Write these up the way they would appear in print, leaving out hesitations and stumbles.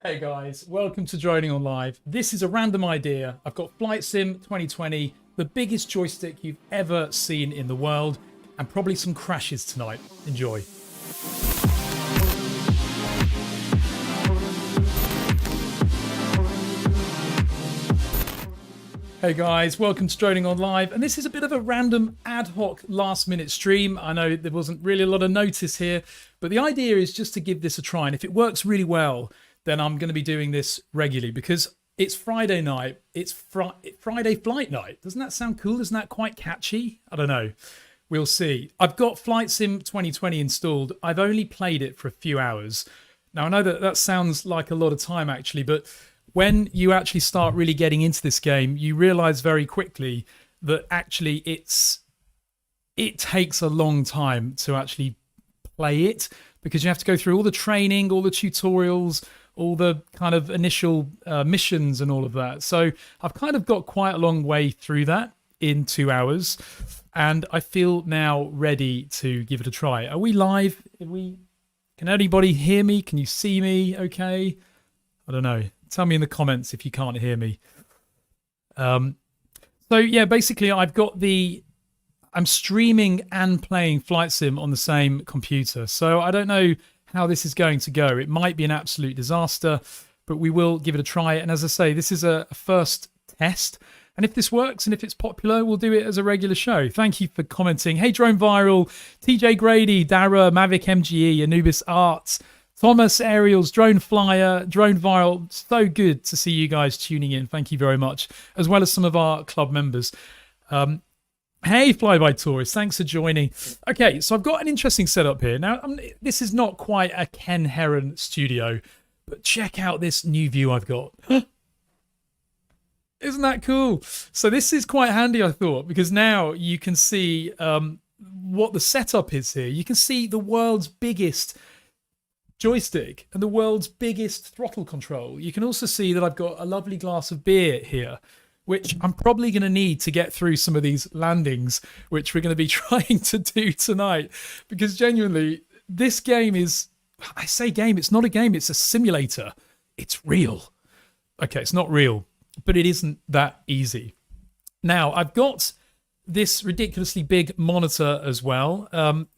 Hey guys, welcome to DroningON Live. This is a random idea. I've got Flight Sim 2020, the biggest joystick you've ever seen in the world, and probably some crashes tonight. Enjoy. Hey guys, welcome to DroningON Live, and this is a bit of a random ad hoc last minute stream. I know there wasn't really a lot of notice here, but the idea is just to give this a try, and if it works really well, then I'm going to be doing this regularly because it's Friday night. It's Friday flight night. Doesn't that sound cool? Isn't that quite catchy? I don't know. We'll see. I've got Flight Sim 2020 installed. I've only played it for a few hours. Now, I know that sounds like a lot of time actually, but when you actually start really getting into this game, you realize very quickly that actually it takes a long time to actually play it because you have to go through all the training, all the tutorials, all the kind of initial missions and all of that. So I've kind of got quite a long way through that in 2 hours, and I feel now ready to give it a try. Are we live? Can anybody hear me? Can you see me okay? I don't know. Tell me in the comments if you can't hear me. So yeah, basically I'm streaming and playing Flight Sim on the same computer. So I don't know how this is going to go. It might be an absolute disaster, but we will give it a try. And as I say, this is a first test. And if this works and if it's popular, we'll do it as a regular show. Thank you for commenting. Hey, Drone Viral, TJ Grady, Dara, Mavic MGE, Anubis Arts, Thomas, Aerials, Drone Flyer, Drone Viral. So good to see you guys tuning in. Thank you very much, as well as some of our club members. Hey, Flyby Tourist, thanks for joining. Okay, so I've got an interesting setup here. Now, this is not quite a Ken Heron studio, but check out this new view I've got. Isn't that cool? So this is quite handy, I thought, because now you can see what the setup is here. You can see the world's biggest joystick and the world's biggest throttle control. You can also see that I've got a lovely glass of beer here, which I'm probably going to need to get through some of these landings, which we're going to be trying to do tonight. Because genuinely, this game is, I say game, it's not a game, it's a simulator. It's real. Okay, it's not real, but it isn't that easy. Now, I've got this ridiculously big monitor as well.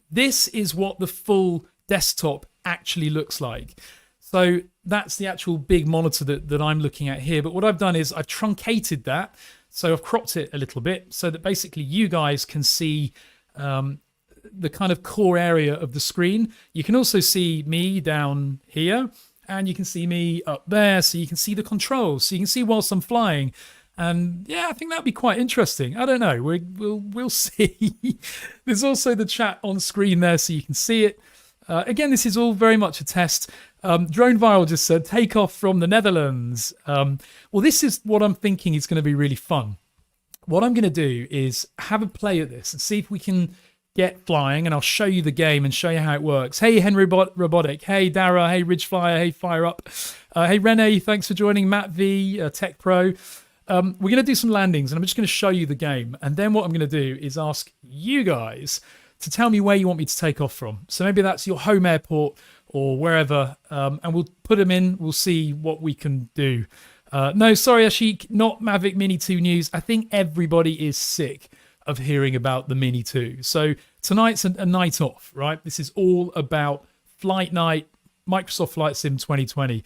This is what the full desktop actually looks like. So that's the actual big monitor that I'm looking at here. But what I've done is I've truncated that. So I've cropped it a little bit so that basically you guys can see the kind of core area of the screen. You can also see me down here and you can see me up there. So you can see the controls. So you can see whilst I'm flying. And yeah, I think that'd be quite interesting. I don't know. We'll see. There's also the chat on screen there so you can see it. Again, this is all very much a test. Drone Viral just said, take off from the Netherlands. Well, this is what I'm thinking is going to be really fun. What I'm going to do is have a play at this and see if we can get flying, and I'll show you the game and show you how it works. Hey, Henry Robotic. Hey, Dara. Hey, Ridgeflyer. Hey, Fire Up. Hey, Rene. Thanks for joining. Matt V, Tech Pro. We're going to do some landings, and I'm just going to show you the game. And then what I'm going to do is ask you guys to tell me where you want me to take off from. So maybe that's your home airport or wherever, and we'll put them in. We'll see what we can do. No, sorry, Ashik, not Mavic Mini 2 news. I think everybody is sick of hearing about the Mini 2. So tonight's a night off, right? This is all about Flight Night, Microsoft Flight Sim 2020.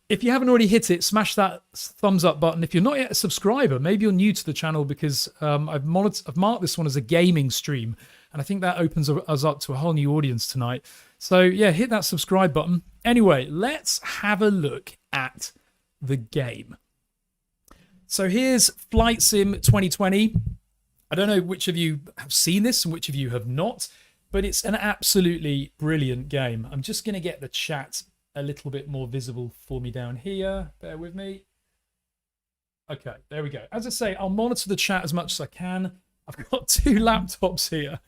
If you haven't already hit it, smash that thumbs up button. If you're not yet a subscriber, maybe you're new to the channel because I've marked this one as a gaming stream. And I think that opens us up to a whole new audience tonight. So yeah, hit that subscribe button. Anyway, let's have a look at the game. So here's Flight Sim 2020. I don't know which of you have seen this and which of you have not, but it's an absolutely brilliant game. I'm just going to get the chat a little bit more visible for me down here. Bear with me. Okay, there we go. As I say, I'll monitor the chat as much as I can. I've got two laptops here.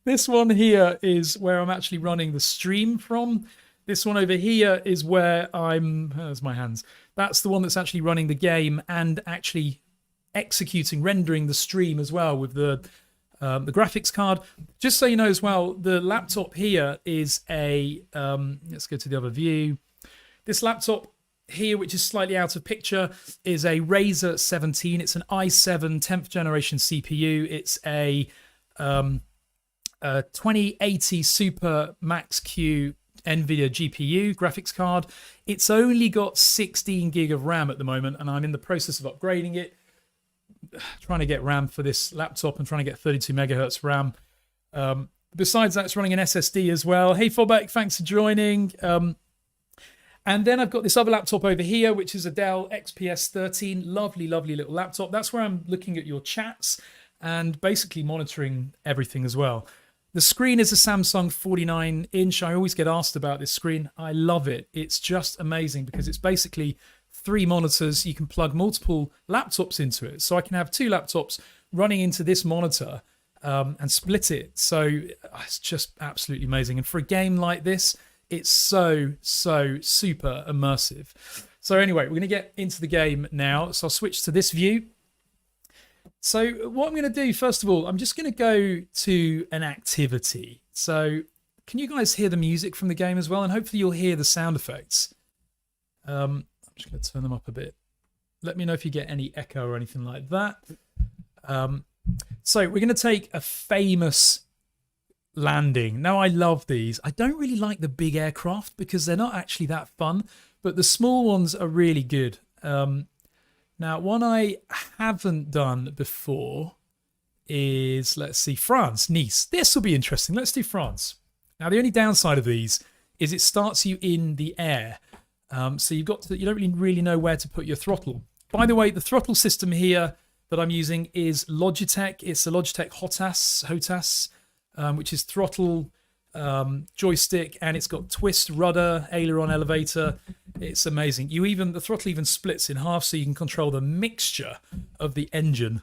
This one here is where I'm actually running the stream from. This one over here is where there's my hands. That's the one that's actually running the game and actually rendering the stream as well with the graphics card. Just so you know as well, the laptop here is a, let's go to the other view. This laptop here, which is slightly out of picture, is a Razer 17. It's an i7 10th generation CPU. It's a 2080 Super Max Q NVIDIA GPU graphics card. It's only got 16 gig of RAM at the moment, and I'm in the process of upgrading it. Trying to get RAM for this laptop and trying to get 32 megahertz RAM. Besides that, it's running an SSD as well. Hey, Fobek, thanks for joining. And then I've got this other laptop over here, which is a Dell XPS 13. Lovely, lovely little laptop. That's where I'm looking at your chats and basically monitoring everything as well. The screen is a Samsung 49-inch. I always get asked about this screen. I love it. It's just amazing because it's basically 3 monitors. You can plug multiple laptops into it. So I can have 2 laptops running into this monitor and split it. So it's just absolutely amazing. And for a game like this, it's so super immersive. So anyway, we're going to get into the game now. So I'll switch to this view. So what I'm going to do, first of all, I'm just going to go to an activity. So can you guys hear the music from the game as well? And hopefully you'll hear the sound effects. I'm just going to turn them up a bit. Let me know if you get any echo or anything like that. So we're going to take a famous landing. Now, I love these. I don't really like the big aircraft because they're not actually that fun, but the small ones are really good. Now, one I haven't done before is, let's see, France, Nice. This will be interesting. Let's do France. Now, the only downside of these is it starts you in the air. So you don't really know where to put your throttle. By the way, the throttle system here that I'm using is Logitech. It's a Logitech HOTAS, which is throttle, joystick, and it's got twist, rudder, aileron, elevator. It's amazing. The throttle even splits in half, so you can control the mixture of the engine.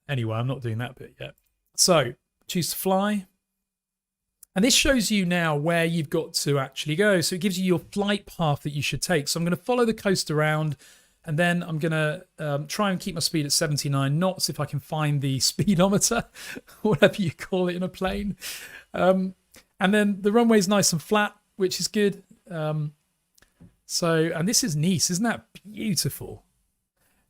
Anyway, I'm not doing that bit yet. So choose to fly. And this shows you now where you've got to actually go. So it gives you your flight path that you should take. So I'm going to follow the coast around, and then I'm going to try and keep my speed at 79 knots if I can find the speedometer, whatever you call it in a plane. And then the runway is nice and flat, which is good. And this is Nice. Isn't that beautiful?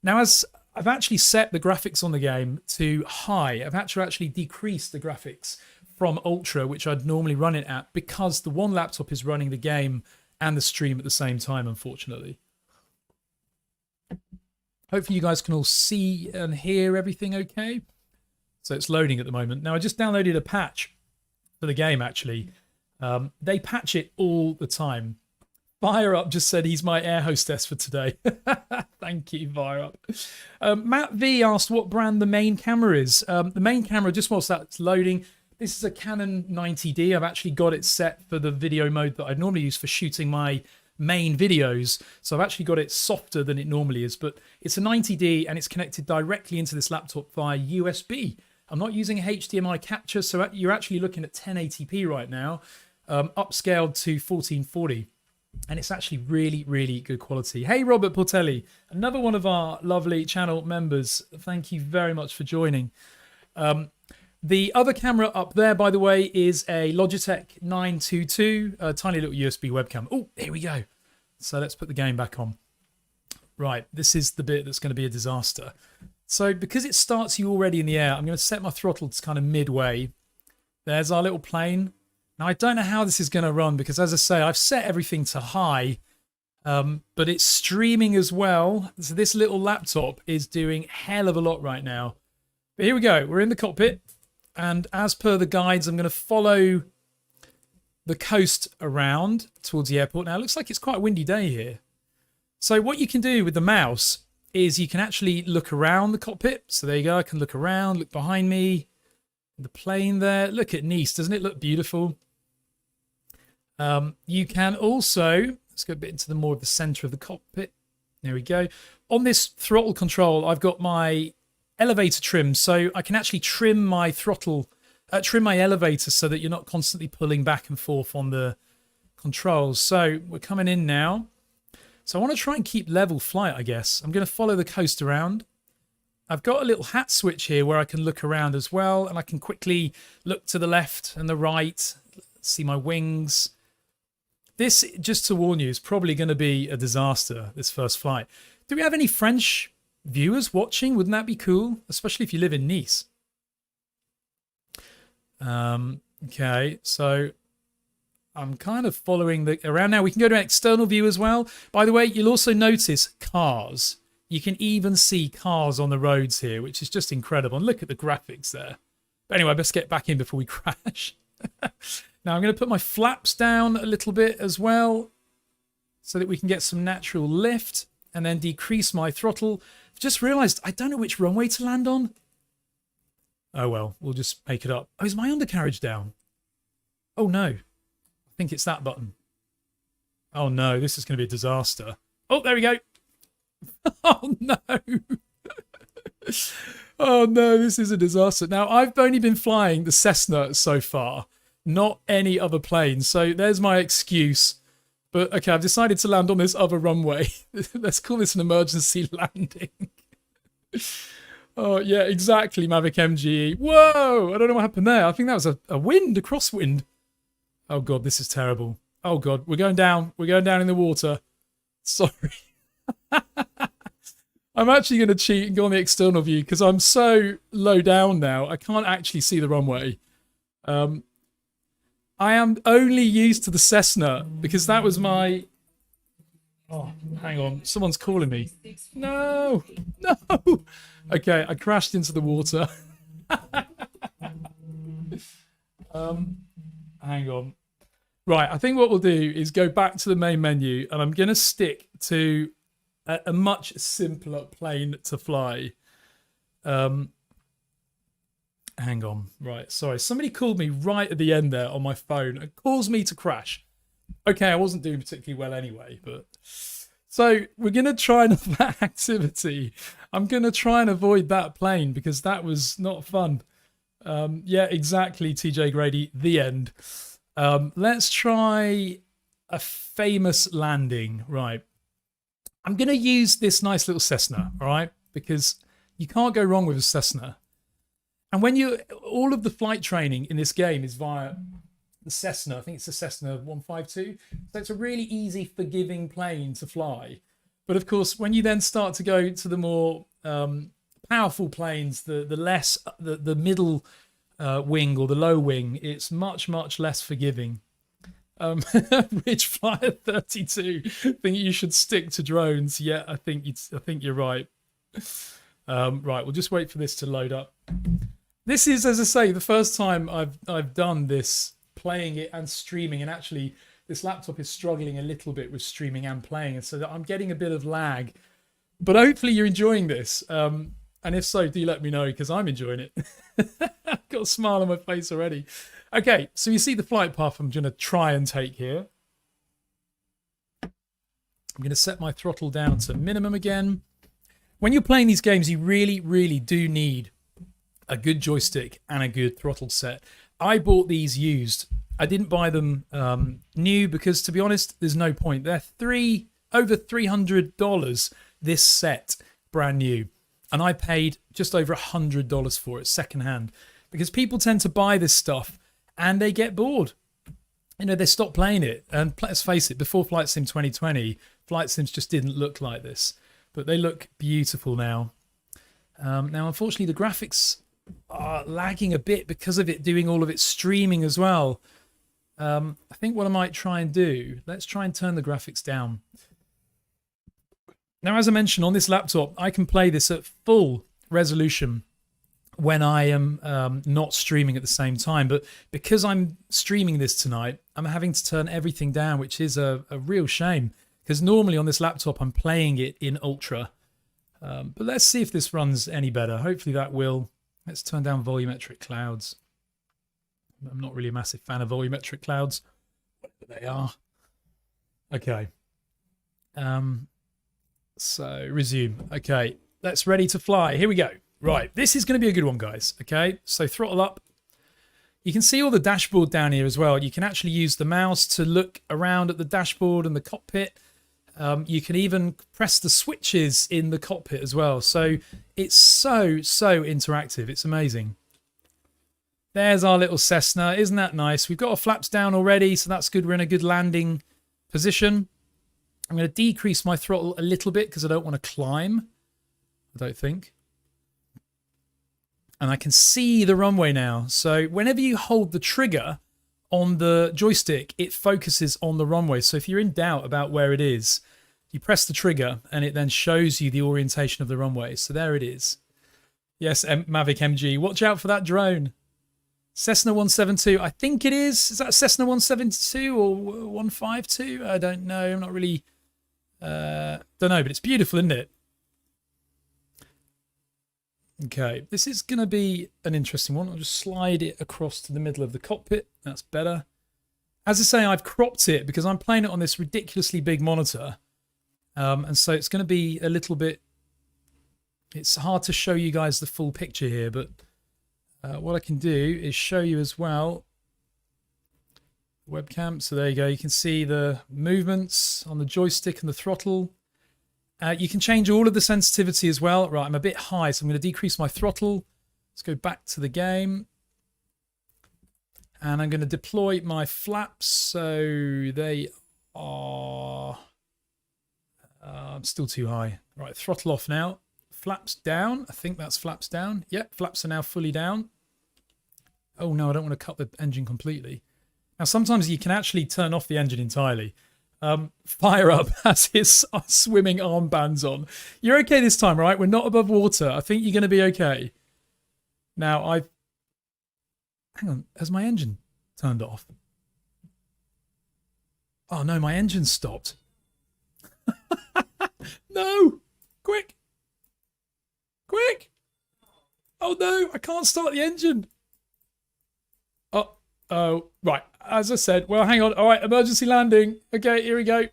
Now, as I've actually set the graphics on the game to high, I've had to actually decrease the graphics from ultra, which I'd normally run it at, because the one laptop is running the game and the stream at the same time, unfortunately. Hopefully you guys can all see and hear everything okay. So it's loading at the moment. Now, I just downloaded a patch for the game, actually. They patch it all the time. Fire Up just said he's my air hostess for today. Thank you, Fire Up. Matt V asked what brand the main camera is. The main camera, just whilst that's loading, this is a Canon 90D. I've actually got it set for the video mode that I normally use for shooting my main videos. So I've actually got it softer than it normally is, but it's a 90D and it's connected directly into this laptop via USB. I'm not using a HDMI capture, so you're actually looking at 1080p right now, upscaled to 1440. And it's actually really, really good quality. Hey, Robert Portelli, another one of our lovely channel members. Thank you very much for joining. The other camera up there, by the way, is a Logitech 922, a tiny little USB webcam. Oh, here we go. So let's put the game back on. Right, this is the bit that's going to be a disaster. So because it starts you already in the air, I'm going to set my throttle to kind of midway. There's our little plane. Now, I don't know how this is going to run because, as I say, I've set everything to high, but it's streaming as well. So this little laptop is doing hell of a lot right now. But here we go. We're in the cockpit. And as per the guides, I'm going to follow the coast around towards the airport. Now, it looks like it's quite a windy day here. So what you can do with the mouse is you can actually look around the cockpit. So there you go. I can look around, look behind me. The plane there. Look at Nice. Doesn't it look beautiful? You can also, let's go a bit into the more of the center of the cockpit. There we go. On this throttle control, I've got my elevator trim, so I can actually trim my throttle, trim my elevator so that you're not constantly pulling back and forth on the controls. So we're coming in now. So I want to try and keep level flight, I guess. I'm going to follow the coast around. I've got a little hat switch here where I can look around as well, and I can quickly look to the left and the right, see my wings. This, just to warn you, is probably going to be a disaster, this first flight. Do we have any French viewers watching? Wouldn't that be cool? Especially if you live in Nice. Okay, so I'm kind of following the around now. We can go to an external view as well. By the way, you'll also notice cars. You can even see cars on the roads here, which is just incredible. And look at the graphics there. But anyway, let's get back in before we crash. Now I'm going to put my flaps down a little bit as well so that we can get some natural lift, and then decrease my throttle. I've just realized I don't know which runway to land on. Oh well, we'll just make it up. Oh, is my undercarriage down? Oh no. I think it's that button. Oh no, this is going to be a disaster. Oh, there we go. Oh no. Oh no, this is a disaster. Now, I've only been flying the Cessna so far, not any other plane. So there's my excuse. But okay, I've decided to land on this other runway. Let's call this an emergency landing. Oh, yeah, exactly, Mavic MGE. Whoa, I don't know what happened there. I think that was a wind, a crosswind. Oh, God, this is terrible. Oh, God, we're going down. We're going down in the water. Sorry. I'm actually going to cheat and go on the external view because I'm so low down now. I can't actually see the runway. I am only used to the Cessna because that was my... Oh, hang on. Someone's calling me. No! No! Okay, I crashed into the water. Hang on. Right, I think what we'll do is go back to the main menu, and I'm going to stick to a much simpler plane to fly. Hang on. Right, sorry. Somebody called me right at the end there on my phone and caused me to crash. Okay, I wasn't doing particularly well anyway, but... So, we're going to try that activity. I'm going to try and avoid that plane because that was not fun. Yeah, exactly, TJ Grady. The end. Let's try a famous landing. Right. I'm going to use this nice little Cessna, all right? Because you can't go wrong with a Cessna. And when all of the flight training in this game is via the Cessna. I think it's the Cessna 152. So it's a really easy, forgiving plane to fly. But of course, when you then start to go to the more powerful planes, the middle wing or the low wing, it's much, much less forgiving. Rich Flyer 32 think you should stick to drones. Yeah, I think you're right. Right, we'll just wait for this to load up. This is, as I say, the first time I've done this, playing it and streaming, and actually this laptop is struggling a little bit with streaming and playing, and so that I'm getting a bit of lag. But hopefully you're enjoying this, and if so, do let me know because I'm enjoying it. I've got a smile on my face already. Okay, so you see the flight path I'm going to try and take here. I'm going to set my throttle down to minimum again. When you're playing these games, you really, really do need a good joystick and a good throttle set. I bought these used. I didn't buy them new because, to be honest, there's no point. They're over $300 this set, brand new. And I paid just over $100 for it, secondhand. Because people tend to buy this stuff and they get bored. You know, they stop playing it. And let's face it, before Flight Sim 2020, Flight Sims just didn't look like this. But they look beautiful now. Now, unfortunately, the graphics are lagging a bit because of it doing all of its streaming as well. I think what I might try and do, let's try and turn the graphics down. Now, as I mentioned, on this laptop, I can play this at full resolution when I am not streaming at the same time. But because I'm streaming this tonight, I'm having to turn everything down, which is a real shame. Because normally on this laptop, I'm playing it in ultra. But let's see if this runs any better. Hopefully that will. Let's turn down volumetric clouds. I'm not really a massive fan of volumetric clouds, but they are. Okay. So resume. Okay, let's ready to fly. Here we go. Right, this is going to be a good one, guys. Okay, so throttle up. You can see all the dashboard down here as well. You can actually use the mouse to look around at the dashboard and the cockpit. You can even press the switches in the cockpit as well. So it's so interactive. It's amazing. There's our little Cessna. Isn't that nice? We've got our flaps down already, so that's good. We're in a good landing position. I'm going to decrease my throttle a little bit because I don't want to climb. I don't think. And I can see the runway now. So whenever you hold the trigger on the joystick, it focuses on the runway. So if you're in doubt about where it is, you press the trigger and it then shows you the orientation of the runway. So there it is. Yes, Mavic MG. Watch out for that drone. Cessna 172. I think it is. Is that Cessna 172 or 152? I don't know. I'm not really... don't know, but it's beautiful, isn't it? Okay, this is going to be an interesting one. I'll just slide it across to the middle of the cockpit. That's better. As I say, I've cropped it because I'm playing it on this ridiculously big monitor. And so it's going to be a little bit... It's hard to show you guys the full picture here, but what I can do is show you as well webcam. So there you go. You can see the movements on the joystick and the throttle. You can change all of the sensitivity as well. Right, I'm a bit high, so I'm going to decrease my throttle. Let's go back to the game. And I'm going to deploy my flaps. So they are... I'm still too high. Right, throttle off now. Flaps down. I think that's flaps down. Yep, flaps are now fully down. Oh no, I don't want to cut the engine completely. Now, sometimes you can actually turn off the engine entirely. Fire Up has his swimming armbands on. You're okay this time, right? We're not above water. I think you're going to be okay. Now, hang on. Has my engine turned off? Oh no, my engine stopped. No! Quick! Quick! Oh no, I can't start the engine. Oh, right. As I said, well, hang on. All right, emergency landing. Okay, here we go.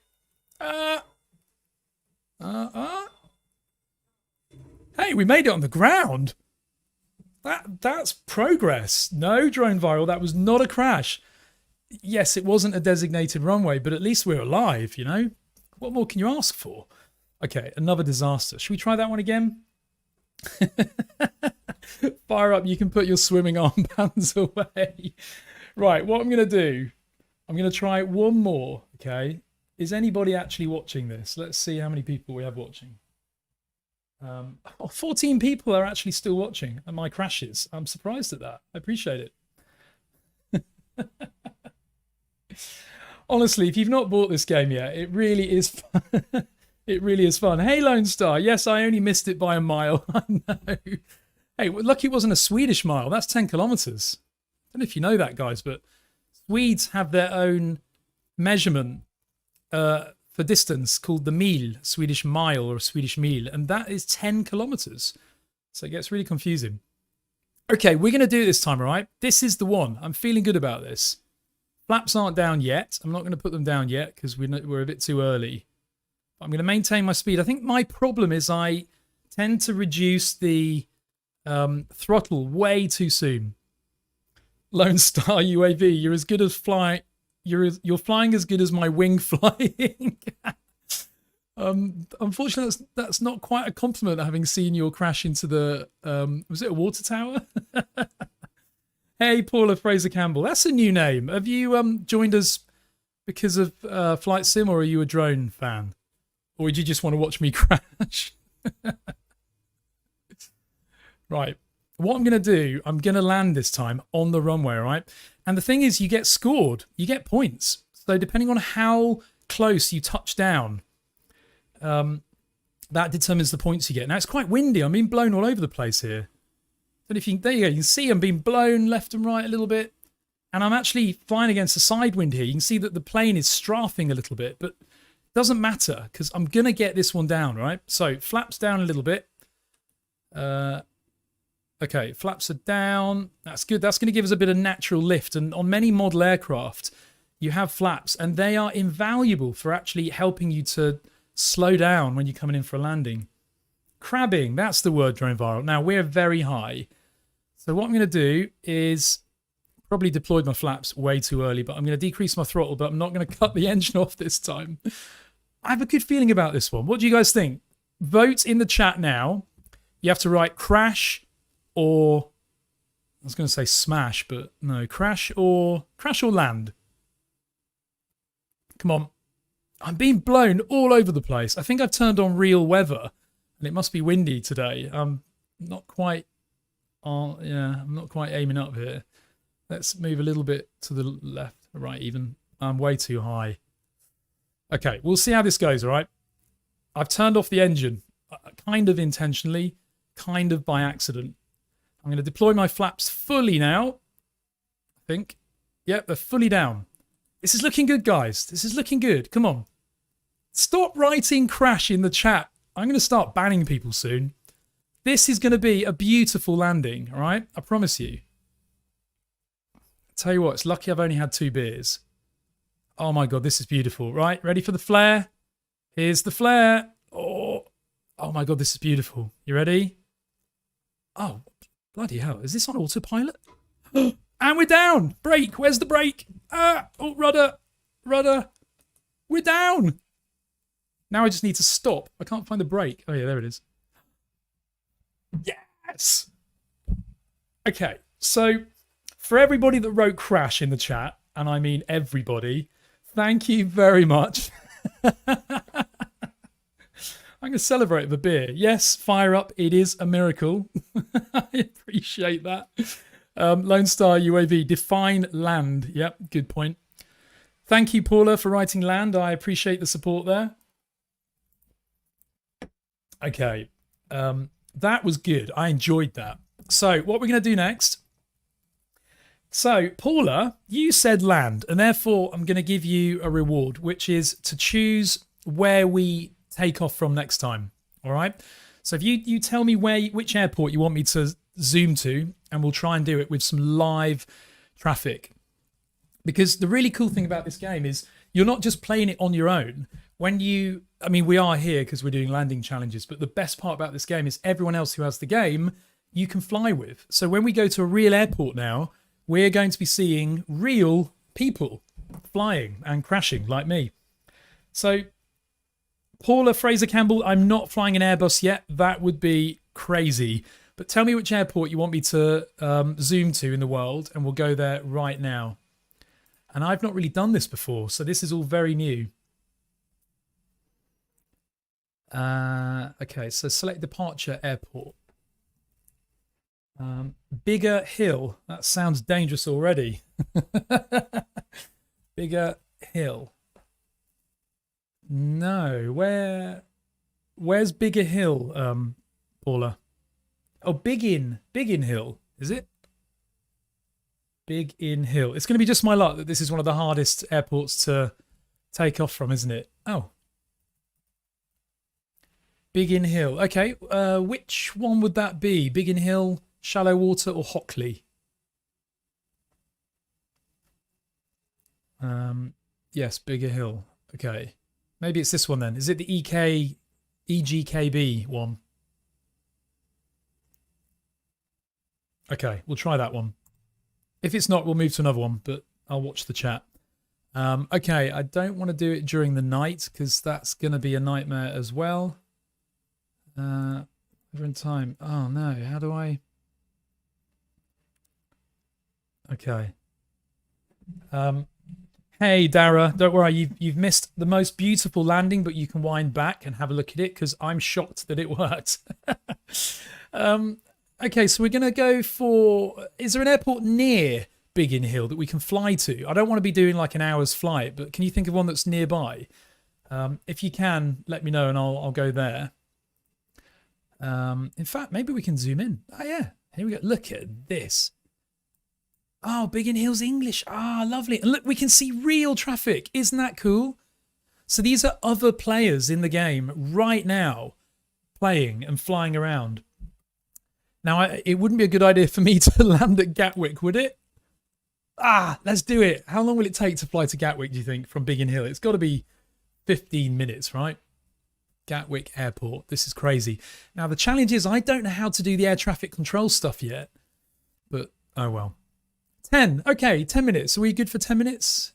Hey, we made it on the ground. That's progress. No, Drone Viral, that was not a crash. Yes, it wasn't a designated runway, but at least we're alive, you know? What more can you ask for? Okay, another disaster. Should we try that one again? Fire Up, you can put your swimming armbands away. Right, what I'm going to do, I'm going to try one more, okay? Is anybody actually watching this? Let's see how many people we have watching. 14 people are actually still watching at my crashes. I'm surprised at that. I appreciate it. Honestly, if you've not bought this game yet, it really is fun. It really is fun. Hey, Lone Star. Yes, I only missed it by a mile. I know. Hey, lucky it wasn't a Swedish mile. That's 10 kilometers. I don't know if you know that, guys, but Swedes have their own measurement for distance called the mil, Swedish mile or Swedish mil, and that is 10 kilometers. So it gets really confusing. Okay, we're going to do it this time, all right? This is the one. I'm feeling good about this. Flaps aren't down yet. I'm not going to put them down yet because we're a bit too early. I'm going to maintain my speed. I think my problem is I tend to reduce the throttle way too soon. Lone Star UAV, you're as good as flying. You're flying as good as my wing flying. Unfortunately, that's not quite a compliment, having seen your crash into the was it a water tower? Hey, Paula Fraser Campbell, that's a new name. Have you joined us because of Flight Sim, or are you a drone fan, or did you just want to watch me crash? Right. What I'm going to do, I'm going to land this time on the runway, right? And the thing is, you get scored. You get points. So depending on how close you touch down, that determines the points you get. Now, it's quite windy. I'm being blown all over the place here. But if you, there you go. You can see I'm being blown left and right a little bit. And I'm actually flying against a side wind here. You can see that the plane is strafing a little bit, but it doesn't matter because I'm going to get this one down, right? So flaps down a little bit. Okay, flaps are down. That's good. That's going to give us a bit of natural lift. And on many model aircraft, you have flaps, and they are invaluable for actually helping you to slow down when you're coming in for a landing. Crabbing, that's the word, Drone Viral. Now, we're very high. So what I'm going to do is probably deployed my flaps way too early, but I'm going to decrease my throttle, but I'm not going to cut the engine off this time. I have a good feeling about this one. What do you guys think? Vote in the chat now. You have to write crash, or I was going to say smash, but no, crash or land. Come on. I'm being blown all over the place. I think I've turned on real weather, and it must be windy today. I'm not quite I'm not quite aiming up here. Let's move a little bit to the left, right even. I'm way too high. Okay, we'll see how this goes, all right? I've turned off the engine, kind of intentionally, kind of by accident. I'm going to deploy my flaps fully now, I think. Yep, they're fully down. This is looking good, guys. This is looking good. Come on. Stop writing crash in the chat. I'm going to start banning people soon. This is going to be a beautiful landing, all right? I promise you. Tell you what, it's lucky I've only had 2 beers. Oh my God, this is beautiful. Right, ready for the flare? Here's the flare. Oh my God, this is beautiful. You ready? Oh, bloody hell. Is this on autopilot? And we're down. Brake. Where's the brake? Oh, rudder. Rudder. We're down. Now I just need to stop. I can't find the brake. Oh, yeah, there it is. Yes. Okay, so for everybody that wrote crash in the chat, and I mean everybody, thank you very much. I'm going to celebrate with a beer. Yes, fire up. It is a miracle. I appreciate that. Lone Star UAV, define land. Yep, good point. Thank you, Paula, for writing land. I appreciate the support there. Okay, that was good. I enjoyed that. So what we're going to do next. So, Paula, you said land, and therefore I'm going to give you a reward, which is to choose where we take off from next time. All right? So if you tell me which airport you want me to zoom to, and we'll try and do it with some live traffic. Because the really cool thing about this game is you're not just playing it on your own. We are here because we're doing landing challenges, but the best part about this game is everyone else who has the game, you can fly with. So when we go to a real airport now, we're going to be seeing real people flying and crashing like me. So, Paula Fraser Campbell, I'm not flying an Airbus yet. That would be crazy. But tell me which airport you want me to zoom to in the world, and we'll go there right now. And I've not really done this before, so this is all very new. Okay, so select departure airport. Bigger Hill. That sounds dangerous already. Bigger Hill. No, where's Bigger Hill, Paula? Oh, Big In Hill, is it? Big In Hill. It's going to be just my luck that this is one of the hardest airports to take off from, isn't it? Oh. Big In Hill. Okay, which one would that be? Big In Hill, Shallow Water, or Hockley? Yes, Bigger Hill. Okay. Maybe it's this one then. Is it the EGKB one? Okay, we'll try that one. If it's not, we'll move to another one, but I'll watch the chat. Okay, I don't want to do it during the night because that's going to be a nightmare as well. Over in time. Oh no, how do I... Okay. Hey Dara, don't worry, you've missed the most beautiful landing, but you can wind back and have a look at it because I'm shocked that it worked. Okay, so we're going to go for... Is there an airport near Big In Hill that we can fly to? I don't want to be doing like an hour's flight, but can you think of one that's nearby? If you can, let me know and I'll go there. In fact, maybe we can zoom in. Oh yeah, here we go. Look at this. Oh, Big In Hill's English. Ah, lovely. And look, we can see real traffic. Isn't that cool? So these are other players in the game right now playing and flying around. Now, it wouldn't be a good idea for me to land at Gatwick, would it? Ah, let's do it. How long will it take to fly to Gatwick, do you think, from Big In Hill? It's got to be 15 minutes, right? Gatwick Airport. This is crazy. Now, the challenge is I don't know how to do the air traffic control stuff yet. But, oh well. 10. Okay, 10 minutes. Are we good for 10 minutes?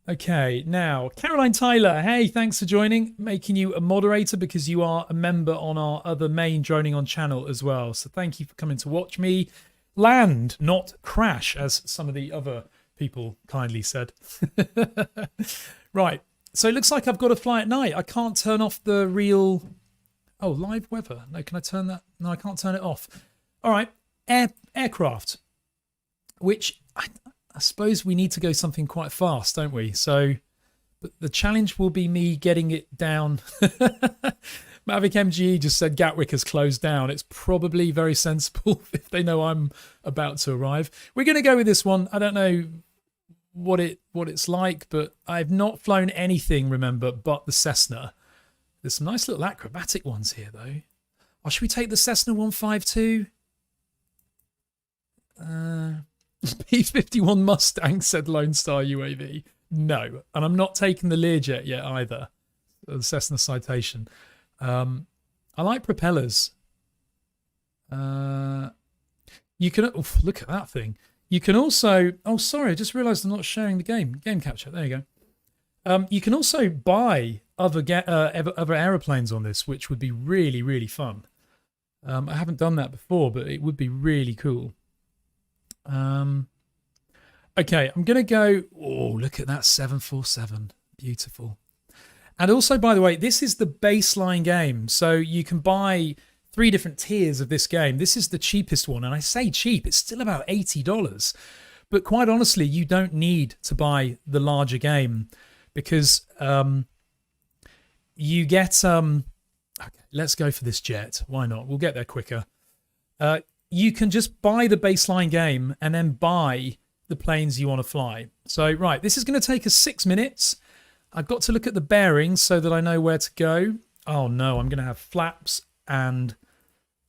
Okay, now, Caroline Tyler. Hey, thanks for joining. Making you a moderator because you are a member on our other main DroningON channel as well. So thank you for coming to watch me land, not crash, as some of the other people kindly said. Right. So it looks like I've got to fly at night. I can't turn off the real... Oh, live weather. No, can I turn that? No, I can't turn it off. All right. Aircraft, which I suppose we need to go something quite fast, don't we? So but the challenge will be me getting it down. Mavic MGE just said Gatwick has closed down. It's probably very sensible if they know I'm about to arrive. We're going to go with this one. I don't know what it's like, but I've not flown anything, remember, but the Cessna. There's some nice little acrobatic ones here, though. Oh, should we take the Cessna 152? P-51 Mustang, said Lone Star UAV. No, and I'm not taking the Learjet yet either. The Cessna Citation. I like propellers. You can... Oof, look at that thing. You can also... Oh, sorry, I just realised I'm not sharing the game capture. There you go. You can also buy other aeroplanes on this, which would be really, really fun. I haven't done that before, but it would be really cool. Okay, I'm going to go... Oh, look at that 747. Beautiful. And also, by the way, this is the baseline game. So you can buy 3 different tiers of this game. This is the cheapest one. And I say cheap, it's still about $80. But quite honestly, you don't need to buy the larger game because you get... Okay, let's go for this jet. Why not? We'll get there quicker. You can just buy the baseline game and then buy the planes you want to fly. So, right, this is going to take us 6 minutes. I've got to look at the bearings so that I know where to go. Oh no, I'm going to have flaps and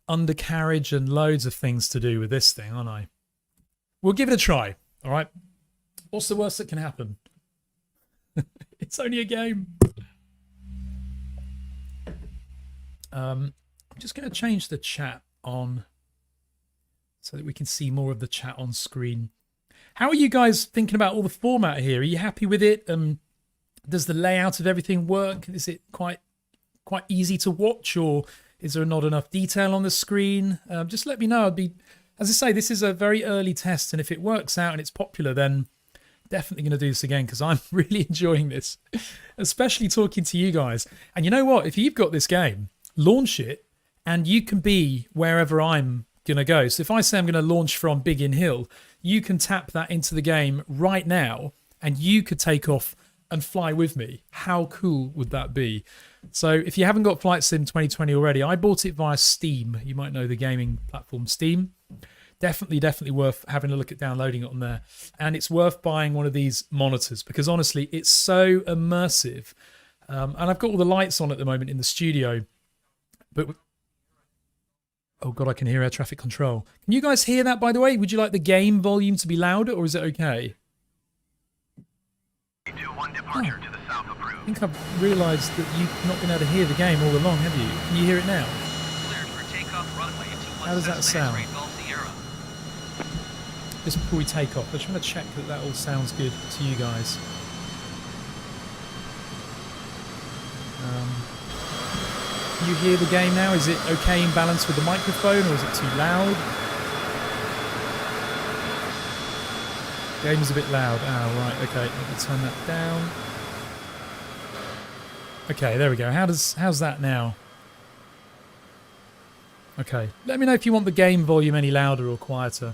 undercarriage and loads of things to do with this thing, aren't I? We'll give it a try, all right? What's the worst that can happen? It's only a game. I'm just going to change the chat on so that we can see more of the chat on screen. How are you guys thinking about all the format here? Are you happy with it? Does the layout of everything work? Is it quite easy to watch, or is there not enough detail on the screen? Just let me know. I'd be, as I say, this is a very early test, and if it works out and it's popular, then definitely going to do this again because I'm really enjoying this, especially talking to you guys. And you know what? If you've got this game, launch it, and you can be wherever I'm going to go. So if I say I'm going to launch from Biggin Hill, you can tap that into the game right now, and you could take off and fly with me. How cool would that be? So if you haven't got Flight Sim 2020 already, I bought it via Steam. You might know the gaming platform Steam. Definitely worth having a look at downloading it on there. And it's worth buying one of these monitors because honestly, it's so immersive. And I've got all the lights on at the moment in the studio. But oh God, I can hear air traffic control. Can you guys hear that, by the way? Would you like the game volume to be louder, or is it okay? Oh, I think I've realised that you've not been able to hear the game all along, have you? Can you hear it now? How does that sound? Just before we take off, I just want to check that all sounds good to you guys. Can you hear the game now? Is it okay in balance with the microphone, or is it too loud? Game is a bit loud. Ah, right, okay. Let me turn that down. Okay, there we go. How's that now? Okay. Let me know if you want the game volume any louder or quieter.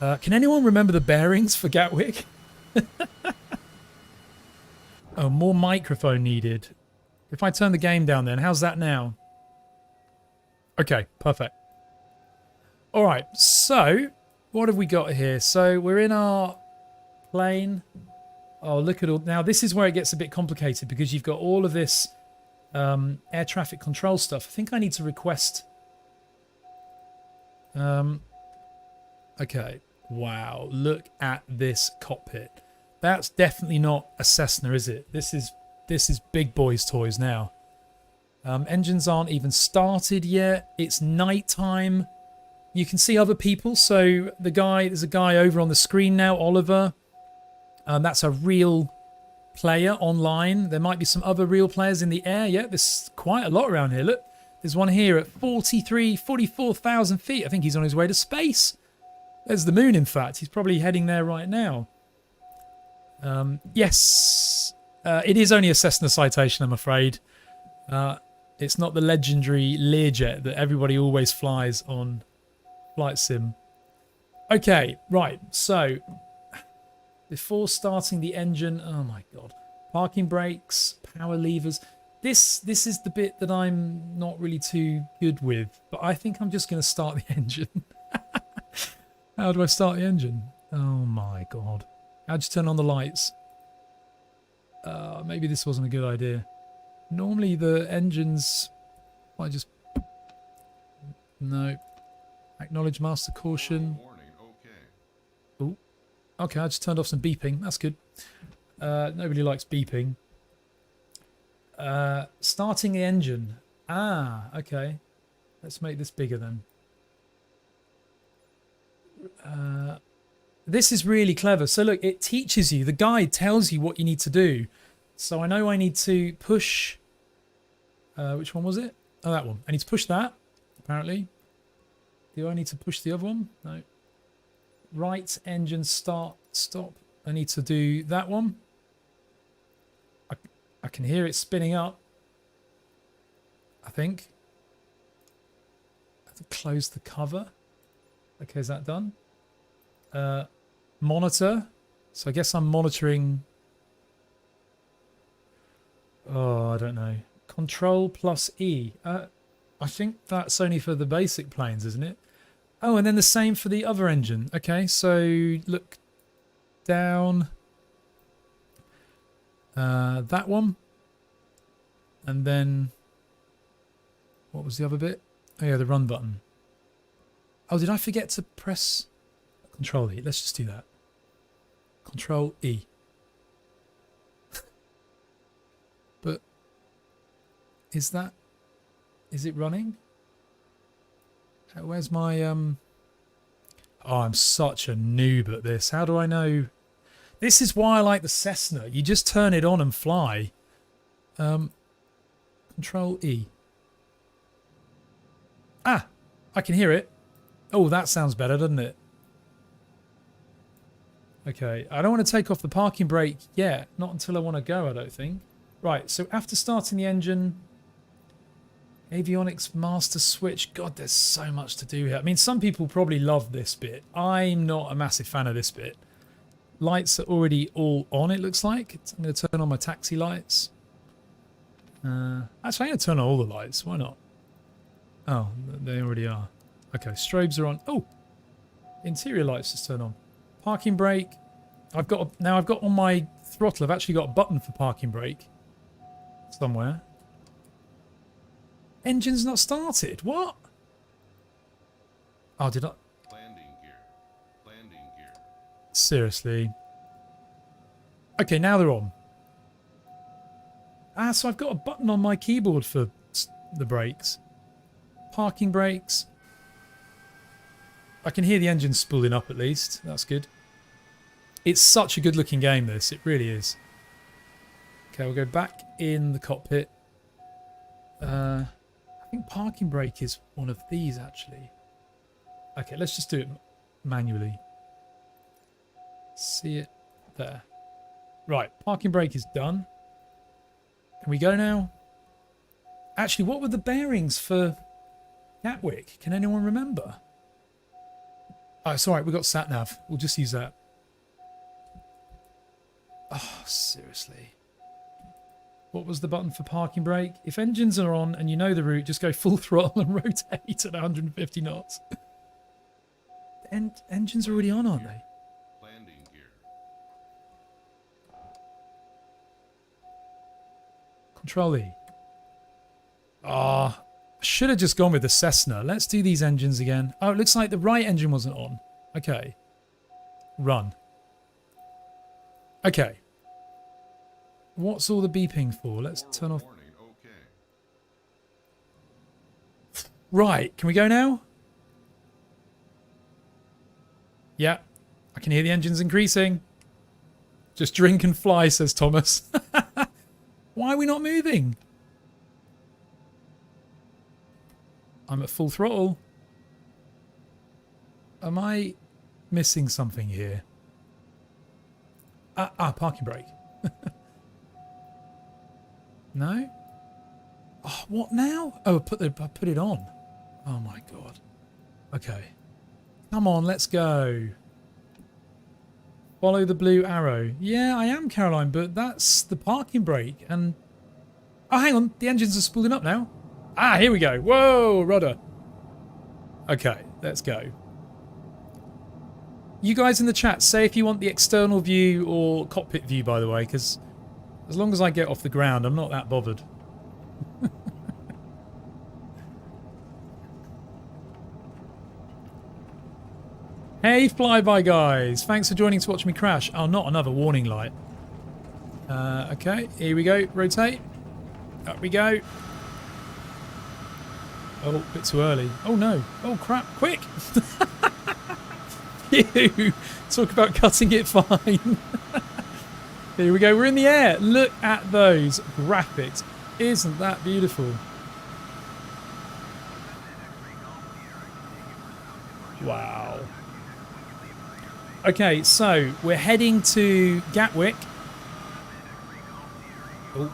Can anyone remember the bearings for Gatwick? Oh, more microphone needed. If I turn the game down then, how's that now? Okay, perfect. All right, so what have we got here? So we're in our plane. Oh, look at all. Now, this is where it gets a bit complicated because you've got all of this air traffic control stuff. I think I need to request... Okay. Wow, look at this cockpit. That's definitely not a Cessna, is it? This is big boys' toys now. Engines aren't even started yet. It's nighttime. You can see other people. So there's a guy over on the screen now, Oliver. That's a real player online. There might be some other real players in the air. Yeah, there's quite a lot around here. Look, there's one here at 44,000 feet. I think he's on his way to space. There's the moon, in fact. He's probably heading there right now. Yes, it is only a Cessna citation, I'm afraid. It's not the legendary Learjet that everybody always flies on Flight Sim. Okay, right. So, before starting the engine, oh my god, parking brakes, power levers. This is the bit that I'm not really too good with, but I think I'm just going to start the engine. How do I start the engine? Oh my god. How'd you turn on the lights? Maybe this wasn't a good idea. Normally the engines... I just... No. Acknowledge master caution. Oh. Okay, I just turned off some beeping. That's good. Nobody likes beeping. Starting the engine. Ah, okay. Let's make this bigger then. This is really clever. So look, it teaches you. The guide tells you what you need to do. So I know I need to push... which one was it? Oh, that one. I need to push that, apparently. Do I need to push the other one? No. Right engine start, stop. I need to do that one. I can hear it spinning up. I think. I have to close the cover. Okay, is that done? Monitor. So I guess I'm monitoring. Oh, I don't know. Control plus E. I think that's only for the basic planes, isn't it? Oh, and then the same for the other engine. Okay, so look down. That one. And then what was the other bit? Oh yeah, the run button. Oh, did I forget to press Control E? Let's just do that. Control E. But is it running? Where's my Oh, I'm such a noob at this. How do I know? This is why I like the Cessna. You just turn it on and fly. Control E. Ah, I can hear it. Oh, that sounds better, doesn't it? Okay, I don't want to take off the parking brake yet. Not until I want to go, I don't think. Right, so after starting the engine, avionics master switch. God, there's so much to do here. I mean, some people probably love this bit. I'm not a massive fan of this bit. Lights are already all on, it looks like. I'm going to turn on my taxi lights. Actually, I'm going to turn on all the lights. Why not? Oh, they already are. Okay, strobes are on. Oh, interior lights just turn on. Parking brake. Now I've got on my throttle. I've actually got a button for parking brake somewhere. Engine's not started. What? Oh, did I? Landing gear. Landing gear. Seriously. Okay, now they're on. Ah, so I've got a button on my keyboard for the brakes. Parking brakes. I can hear the engine spooling up at least. That's good. It's such a good looking game, this. It really is. Okay, we'll go back in the cockpit. I think parking brake is one of these, actually. Okay, let's just do it manually. See it there. Right, parking brake is done. Can we go now? Actually, what were the bearings for Gatwick? Can anyone remember? Oh, it's alright, we've got sat-nav. We'll just use that. Oh, seriously. What was the button for parking brake? If engines are on and you know the route, just go full throttle and rotate at 150 knots. Engines are already on, aren't they? Landing gear. Control E. Ah, I should have just gone with the Cessna. Let's do these engines again. Oh, it looks like the right engine wasn't on. Okay. Run. Okay. What's all the beeping for? Let's turn off. Warning, okay. Right, can we go now? Yeah, I can hear the engines increasing. Just drink and fly, says Thomas. Why are we not moving? I'm at full throttle. Am I missing something here? Parking brake. No? Oh, what now? Oh, I put it on. Oh my god. Okay. Come on, let's go. Follow the blue arrow. Yeah, I am, Caroline, but that's the parking brake. And oh, hang on, the engines are spooling up now. Ah, here we go. Whoa, rudder. Okay, let's go. You guys in the chat, say if you want the external view or cockpit view, by the way, because as long as I get off the ground, I'm not that bothered. Hey, flyby guys. Thanks for joining to watch me crash. Oh, not another warning light. Okay, here we go. Rotate. Up we go. Oh, a bit too early. Oh, no. Oh, crap. Quick. Phew. Talk about cutting it fine. Here we go. We're in the air. Look at those graphics. Isn't that beautiful? Wow. Okay, so we're heading to Gatwick. Oh.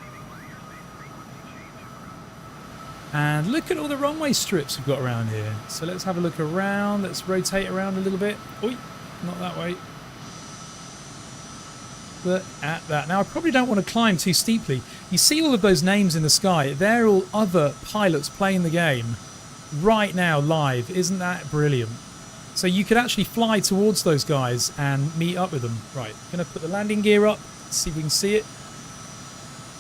And look at all the runway strips we've got around here. So let's have a look around. Let's rotate around a little bit. Oi, not that way. Look at that. Now, I probably don't want to climb too steeply. You see all of those names in the sky. They're all other pilots playing the game right now live. Isn't that brilliant? So you could actually fly towards those guys and meet up with them. Right, going to put the landing gear up. See if we can see it.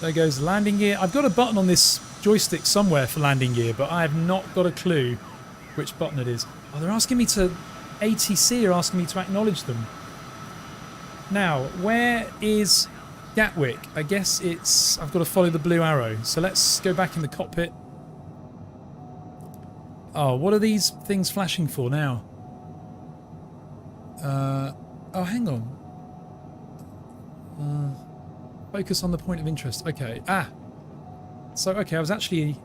There goes the landing gear. I've got a button on this joystick somewhere for landing gear, but I have not got a clue which button it is. Oh, they're asking me to... ATC are asking me to acknowledge them. Now, where is Gatwick? I guess it's... I've got to follow the blue arrow. So let's go back in the cockpit. Oh, what are these things flashing for now? Oh, hang on. Focus on the point of interest. Okay. Ah. So, okay, I was actually...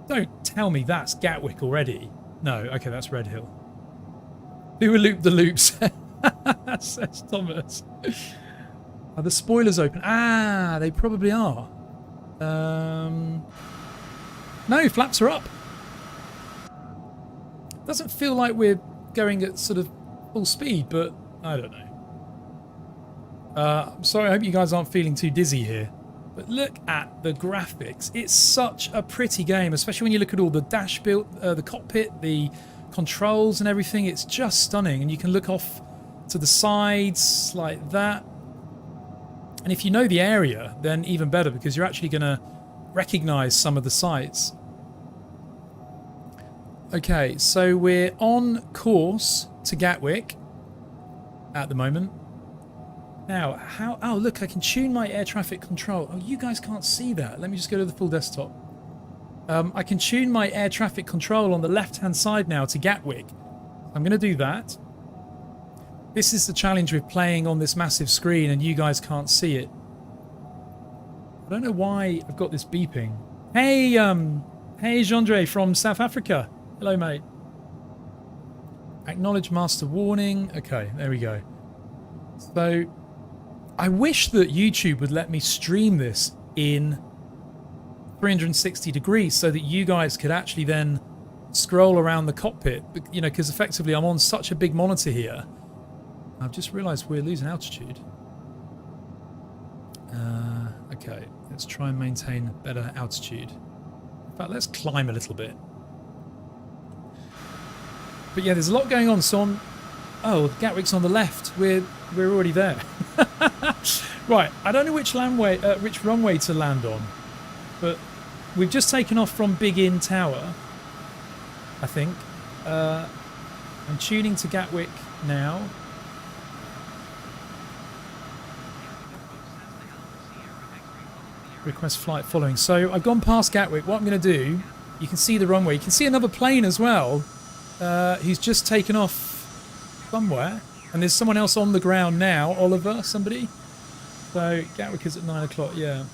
Don't tell me that's Gatwick already. No, okay, that's Red Hill. Who will loop the loops? Says Thomas. Are the spoilers open? Ah, they probably are. No, flaps are up. Doesn't feel like we're going at sort of full speed, but I don't know. I'm sorry, I hope you guys aren't feeling too dizzy here. But look at the graphics. It's such a pretty game, especially when you look at all the dash built, the cockpit, the controls and everything. It's just stunning, and you can look off to the sides like that. And if you know the area, then even better, because you're actually going to recognize some of the sights. Okay, so we're on course to Gatwick at the moment. Now, how... Oh, look, I can tune my air traffic control. Oh, you guys can't see that. Let me just go to the full desktop. I can tune my air traffic control on the left-hand side now to Gatwick. I'm going to do that. This is the challenge with playing on this massive screen and you guys can't see it. I don't know why I've got this beeping. Hey, hey, Jandre from South Africa. Hello, mate. Acknowledge master warning. Okay, there we go. So, I wish that YouTube would let me stream this in 360 degrees so that you guys could actually then scroll around the cockpit, you know, because effectively I'm on such a big monitor here. I've just realised we're losing altitude. Okay, let's try and maintain better altitude. In fact, let's climb a little bit. But yeah, there's a lot going on. So on... Oh, Gatwick's on the left. We're already there. Right, I don't know which runway to land on, but we've just taken off from Big Inn Tower, I think. I'm tuning to Gatwick now. Request flight following. So I've gone past Gatwick. What I'm going to do, you can see the runway. You can see another plane as well, who's just taken off somewhere. And there's someone else on the ground now. Oliver, somebody. So Gatwick is at 9 o'clock, yeah.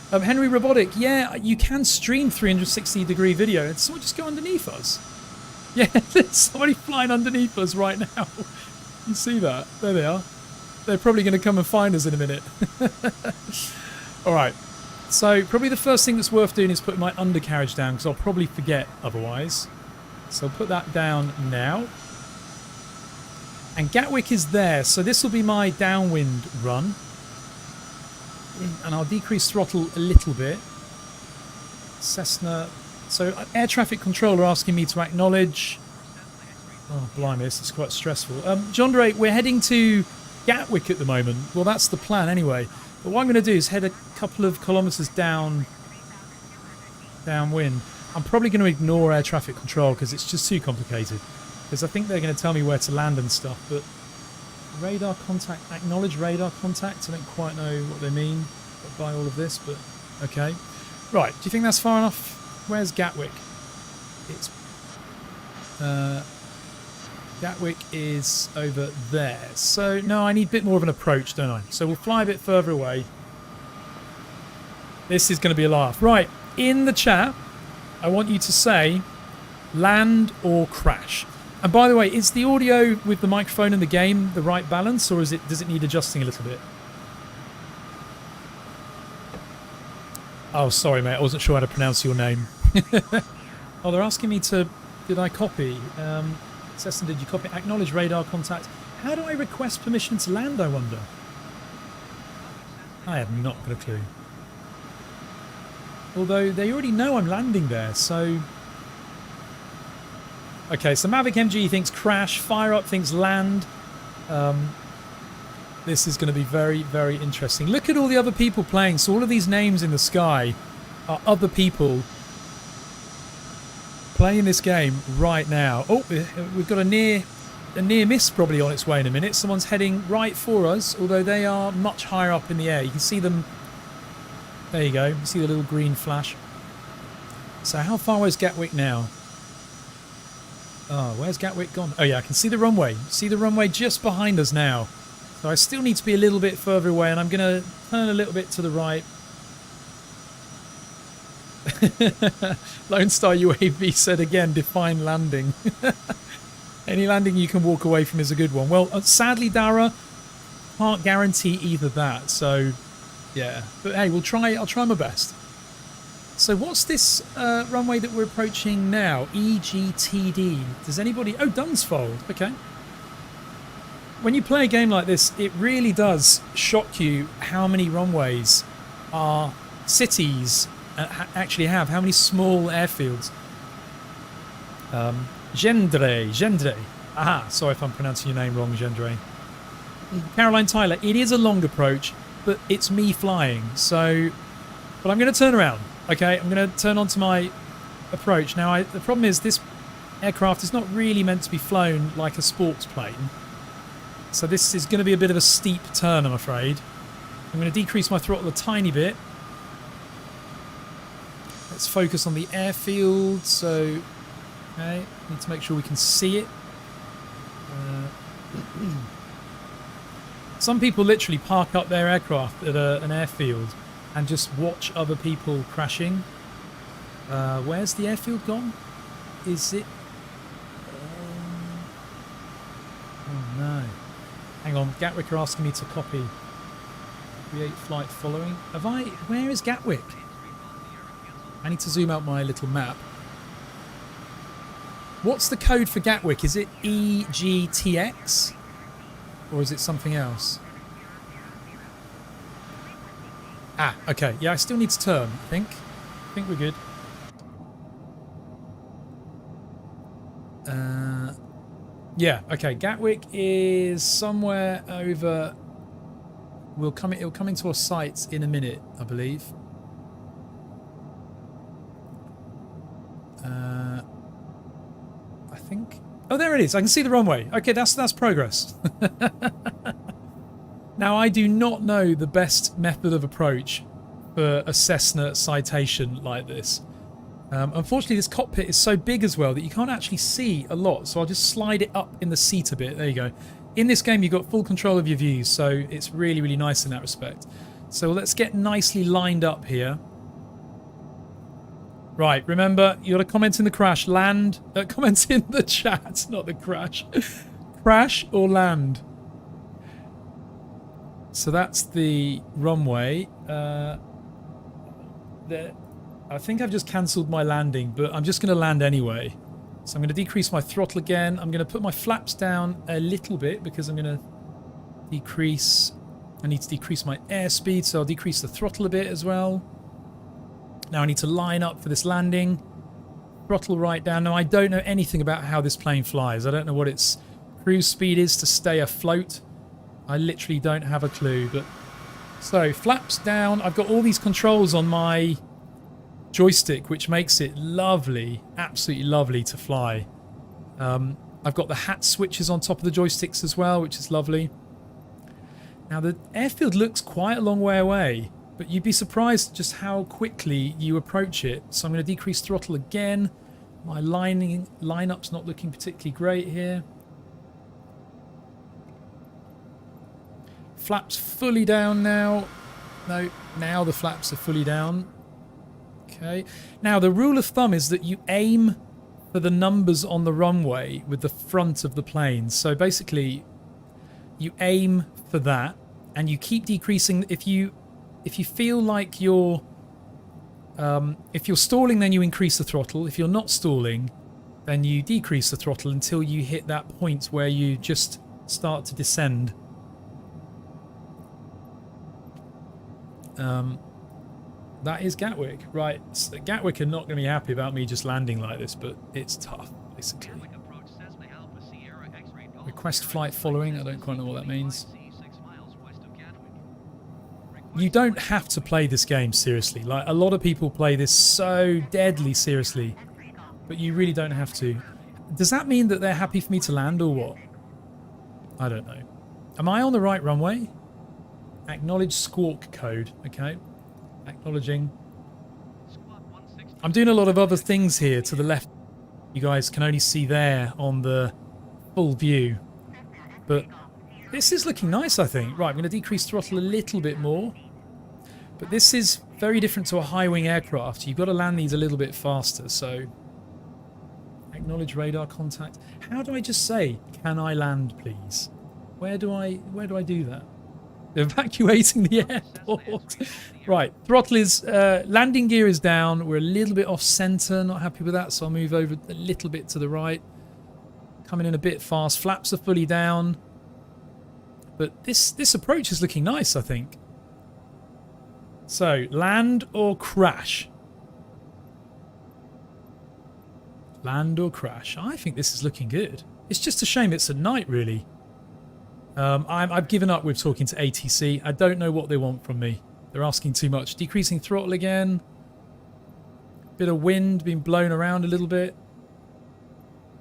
Henry Robotic, yeah, you can stream 360 degree video. And someone just go underneath us. Yeah, there's somebody flying underneath us right now. You see that? There they are. They're probably going to come and find us in a minute. All right. So probably the first thing that's worth doing is putting my undercarriage down because I'll probably forget otherwise. So I'll put that down now. And Gatwick is there. So this will be my downwind run. And I'll decrease throttle a little bit. Cessna. So air traffic controller asking me to acknowledge. Oh, blimey, this is quite stressful. Jondre, we're heading to Gatwick at the moment. Well, that's the plan anyway. But what I'm going to do is head a couple of kilometres downwind. I'm probably going to ignore air traffic control because it's just too complicated. Because I think they're going to tell me where to land and stuff. But radar contact, acknowledge radar contact. I don't quite know what they mean by all of this, but okay. Right, do you think that's far enough? Where's Gatwick? It's Gatwick is over there. So no, I need a bit more of an approach, don't I? So we'll fly a bit further away. This is going to be a laugh. Right, in the chat, I want you to say land or crash. And by the way, is the audio with the microphone and the game the right balance, or does it need adjusting a little bit? Oh, sorry, mate. I wasn't sure how to pronounce your name. Oh, they're asking me to... Did I copy? Cessna, did you copy? Acknowledge radar contact. How do I request permission to land, I wonder? I have not got a clue. Although they already know I'm landing there, so... Okay, so Mavic MG thinks crash. Fire Up thinks land. This is going to be very, very interesting. Look at all the other people playing. So all of these names in the sky are other people playing this game right now. Oh, we've got a near miss probably on its way in a minute. Someone's heading right for us, although they are much higher up in the air. You can see them. There you go. You see the little green flash. So how far away is Gatwick now? Oh, where's Gatwick gone? Oh yeah, I can see the runway. See the runway just behind us now. So I still need to be a little bit further away, and I'm going to turn a little bit to the right. Lone Star UAV said again, define landing. Any landing you can walk away from is a good one. Well, sadly, Dara, can't guarantee either that. So, yeah. But hey, I'll try my best. So what's this runway that we're approaching now? EGTD. Does anybody... Oh, Dunsfold. Okay. When you play a game like this, it really does shock you how many runways our cities actually have. How many small airfields. Gendre. Aha, sorry if I'm pronouncing your name wrong, Gendre. Caroline Tyler, it is a long approach, but it's me flying. So, but I'm going to turn around. Okay, I'm going to turn onto my approach. Now, the problem is this aircraft is not really meant to be flown like a sports plane. So this is going to be a bit of a steep turn, I'm afraid. I'm going to decrease my throttle a tiny bit. Let's focus on the airfield. So, okay, need to make sure we can see it. Some people literally park up their aircraft at an airfield and just watch other people crashing. Where's the airfield gone? Is it... oh no. Hang on, Gatwick are asking me to copy. Create flight following. Have I... Where is Gatwick? I need to zoom out my little map. What's the code for Gatwick? Is it EGTX? Or is it something else? Ah, okay. Yeah, I still need to turn, I think. I think we're good. Yeah, okay. Gatwick is somewhere over... It'll come into our sights in a minute, I believe. I think... Oh, there it is. I can see the runway. Okay, that's progress. Now, I do not know the best method of approach for a Cessna citation like this. Unfortunately, this cockpit is so big as well that you can't actually see a lot, so I'll just slide it up in the seat a bit. There you go. In this game, you've got full control of your views, so it's really, really nice in that respect. So let's get nicely lined up here. Right, remember, you got to comment in the crash. Land. Comment in the chat, not the crash. Crash or land. So that's the runway. I think I've just cancelled my landing, but I'm just going to land anyway. So I'm going to decrease my throttle again. I'm going to put my flaps down a little bit because I'm going to decrease... I need to decrease my airspeed, so I'll decrease the throttle a bit as well. Now I need to line up for this landing. Throttle right down. Now I don't know anything about how this plane flies. I don't know what its cruise speed is to stay afloat. I literally don't have a clue. But so flaps down. I've got all these controls on my joystick, which makes it lovely, absolutely lovely to fly. I've got the hat switches on top of the joysticks as well, which is lovely. Now the airfield looks quite a long way away, but you'd be surprised just how quickly you approach it. So I'm going to decrease throttle again. My lineup's not looking particularly great here. Flaps fully down now. No, now the flaps are fully down. Okay. Now the rule of thumb is that you aim for the numbers on the runway with the front of the plane. So basically, you aim for that, and you keep decreasing. If you feel like if you're stalling, then you increase the throttle. If you're not stalling, then you decrease the throttle until you hit that point where you just start to descend. That is Gatwick, right? So Gatwick are not going to be happy about me just landing like this, but it's tough, basically. Request flight following. I don't quite know what that means. You don't have to play this game seriously. Like, a lot of people play this so deadly seriously, but you really don't have to. Does that mean that they're happy for me to land or what? I don't know. Am I on the right runway? Acknowledge squawk code. Okay. Acknowledging. I'm doing a lot of other things here to the left. You guys can only see there on the full view. But this is looking nice, I think. Right, I'm going to decrease throttle a little bit more. But this is very different to a high-wing aircraft. You've got to land these a little bit faster, so... Acknowledge radar contact. How do I just say, can I land, please? Where do I do that? Evacuating the airport. Right, throttle is... landing gear is down. We're a little bit off-center. Not happy with that, so I'll move over a little bit to the right. Coming in a bit fast. Flaps are fully down. But this approach is looking nice, I think. So, land or crash? Land or crash? I think this is looking good. It's just a shame it's at night, really. I've given up with talking to ATC. I don't know what they want from me. They're asking too much. Decreasing throttle again. Bit of wind being blown around a little bit.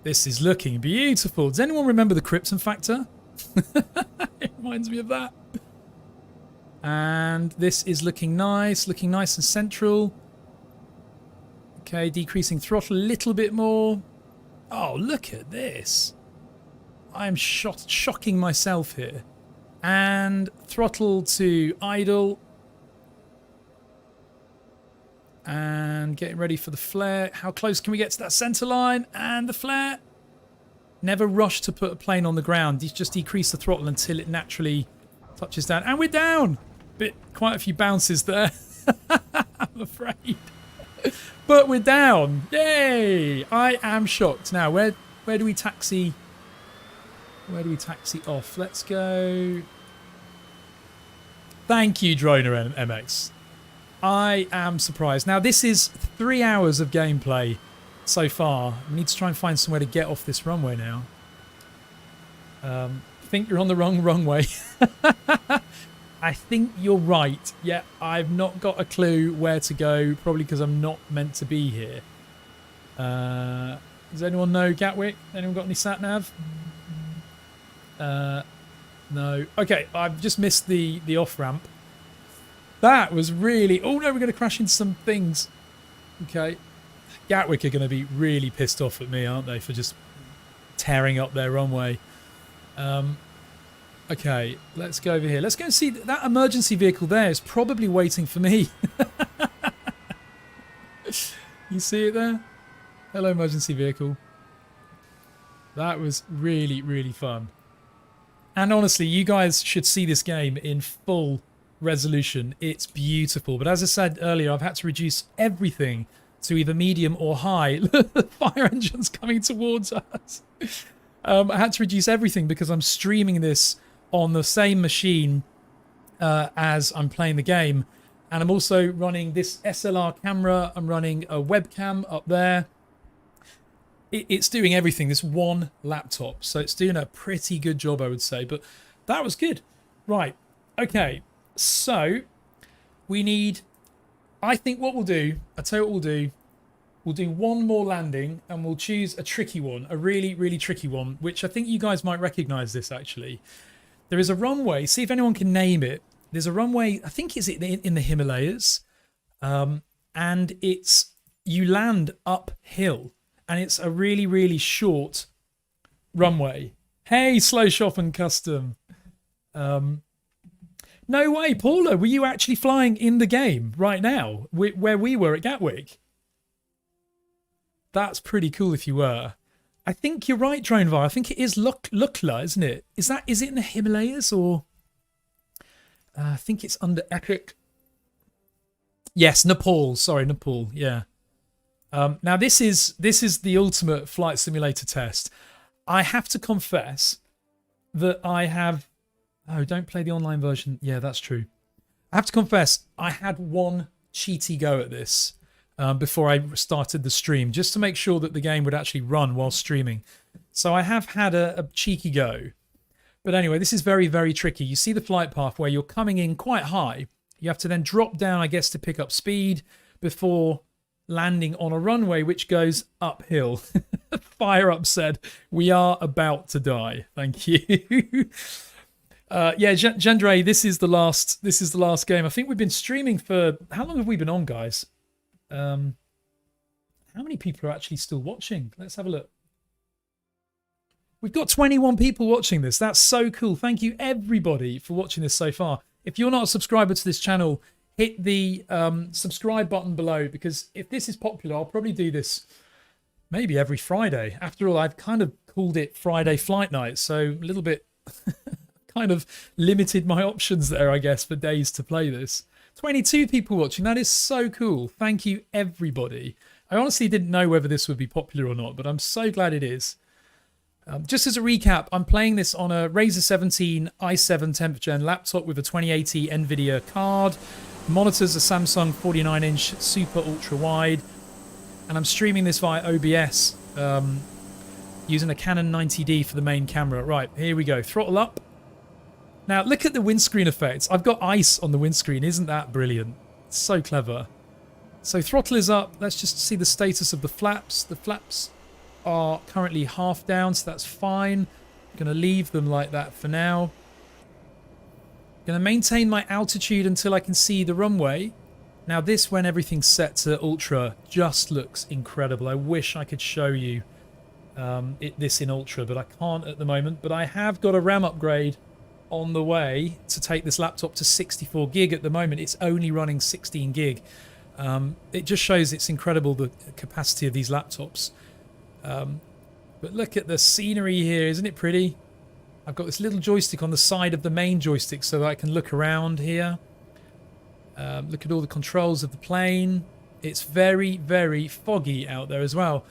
This is looking beautiful. Does anyone remember the Krypton factor? It reminds me of that. And this is looking nice and central. Okay, decreasing throttle a little bit more. Oh, look at this. I am shocking myself here. And throttle to idle. And getting ready for the flare. How close can we get to that center line? And the flare. Never rush to put a plane on the ground. Just decrease the throttle until it naturally touches down. And we're down. Quite a few bounces there. I'm afraid. But we're down. Yay! I am shocked. Now, where do we taxi? Where do we taxi off? Let's go. Thank you, DroningON MX. I am surprised. Now, this is 3 hours of gameplay so far. We need to try and find somewhere to get off this runway now. Think you're on the wrong runway. I think you're right. Yeah, I've not got a clue where to go. Probably because I'm not meant to be here. Does anyone know Gatwick? Anyone got any sat-nav? No. Okay, I've just missed the off-ramp. That was really... Oh no, we're going to crash into some things. Okay. Gatwick are going to be really pissed off at me, aren't they, for just tearing up their runway. Okay, let's go over here. Let's go and see that emergency vehicle there is probably waiting for me. You see it there? Hello, emergency vehicle. That was really, really fun. And honestly, you guys should see this game in full resolution. It's beautiful. But as I said earlier, I've had to reduce everything to either medium or high. The fire engine's coming towards us. I had to reduce everything because I'm streaming this on the same machine as I'm playing the game. And I'm also running this SLR camera. I'm running a webcam up there. It's doing everything, this one laptop. So it's doing a pretty good job, I would say. But that was good. Right. Okay. So we need... I think what we'll do... I'll tell you what we'll do. We'll do one more landing and we'll choose a tricky one. A really, really tricky one. Which I think you guys might recognise this, actually. There is a runway. See if anyone can name it. There's a runway... I think it's in the Himalayas. And it's... You land uphill. And it's a really, really short runway. Hey, Slow Shop and Custom. No way, Paula, were you actually flying in the game right now, where we were at Gatwick? That's pretty cool if you were. I think you're right, DroningON. I think it is Lukla, isn't it? Is it in the Himalayas or... I think it's under Epic. Yes, Nepal. Sorry, Nepal. Yeah. Now this is the ultimate flight simulator test. I have to confess that I have... Oh, don't play the online version. Yeah, that's true. I have to confess, I had one cheaty go at this before I started the stream, just to make sure that the game would actually run while streaming. So I have had a cheeky go. But anyway, this is very, very tricky. You see the flight path where you're coming in quite high. You have to then drop down, I guess, to pick up speed before landing on a runway which goes uphill. Fire Up said, "We are about to die." Thank you. Yeah, Gendre, this is the last game. I think we've been streaming for... How long have we been on, guys? How many people are actually still watching? Let's have a look. We've got 21 people watching this. That's so cool. Thank you, everybody, for watching this so far. If you're not a subscriber to this channel, hit the subscribe button below, because if this is popular, I'll probably do this maybe every Friday. After all, I've kind of called it Friday Flight Night, so a little bit kind of limited my options there, I guess, for days to play this. 22 people watching. That is so cool. Thank you, everybody. I honestly didn't know whether this would be popular or not, but I'm so glad it is. Just as a recap, I'm playing this on a Razer 17 i7 10th gen laptop with a 2080 NVIDIA card. Monitors a Samsung 49-inch super ultra wide, and I'm streaming this via OBS using a Canon 90D for the main camera. Right, here we go. Throttle up. Now look at the windscreen effects. I've got ice on the windscreen. Isn't that brilliant? It's so clever. So throttle is up. Let's just see the status of the flaps. The flaps are currently half down, so that's fine. I'm going to leave them like that for now. Going to maintain my altitude until I can see the runway. Now this, when everything's set to ultra, just looks incredible. I wish I could show you this in ultra, but I can't at the moment. But I have got a RAM upgrade on the way to take this laptop to 64 gig. At the moment it's only running 16 gig. It just shows it's incredible, the capacity of these laptops. But look at the scenery here. Isn't it pretty? I've got this little joystick on the side of the main joystick so that I can look around here. Look at all the controls of the plane. It's very, very foggy out there as well.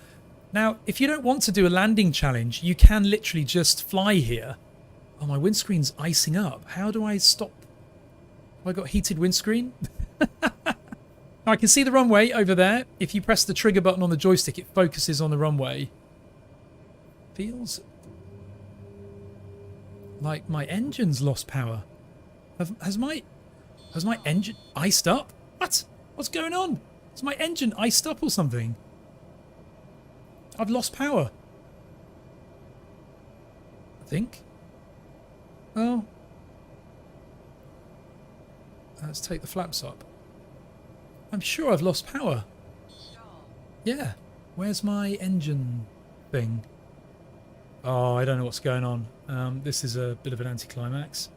Now, if you don't want to do a landing challenge, you can literally just fly here. Oh, my windscreen's icing up. How do I stop? Have I got heated windscreen? I can see the runway over there. If you press the trigger button on the joystick, it focuses on the runway. Feels like my engine's lost power. Has my engine iced up? What? What's going on? Is my engine iced up or something? I've lost power. I think. Well, let's take the flaps up. I'm sure I've lost power. Yeah. Where's my engine thing? Oh, I don't know what's going on. This is a bit of an anticlimax.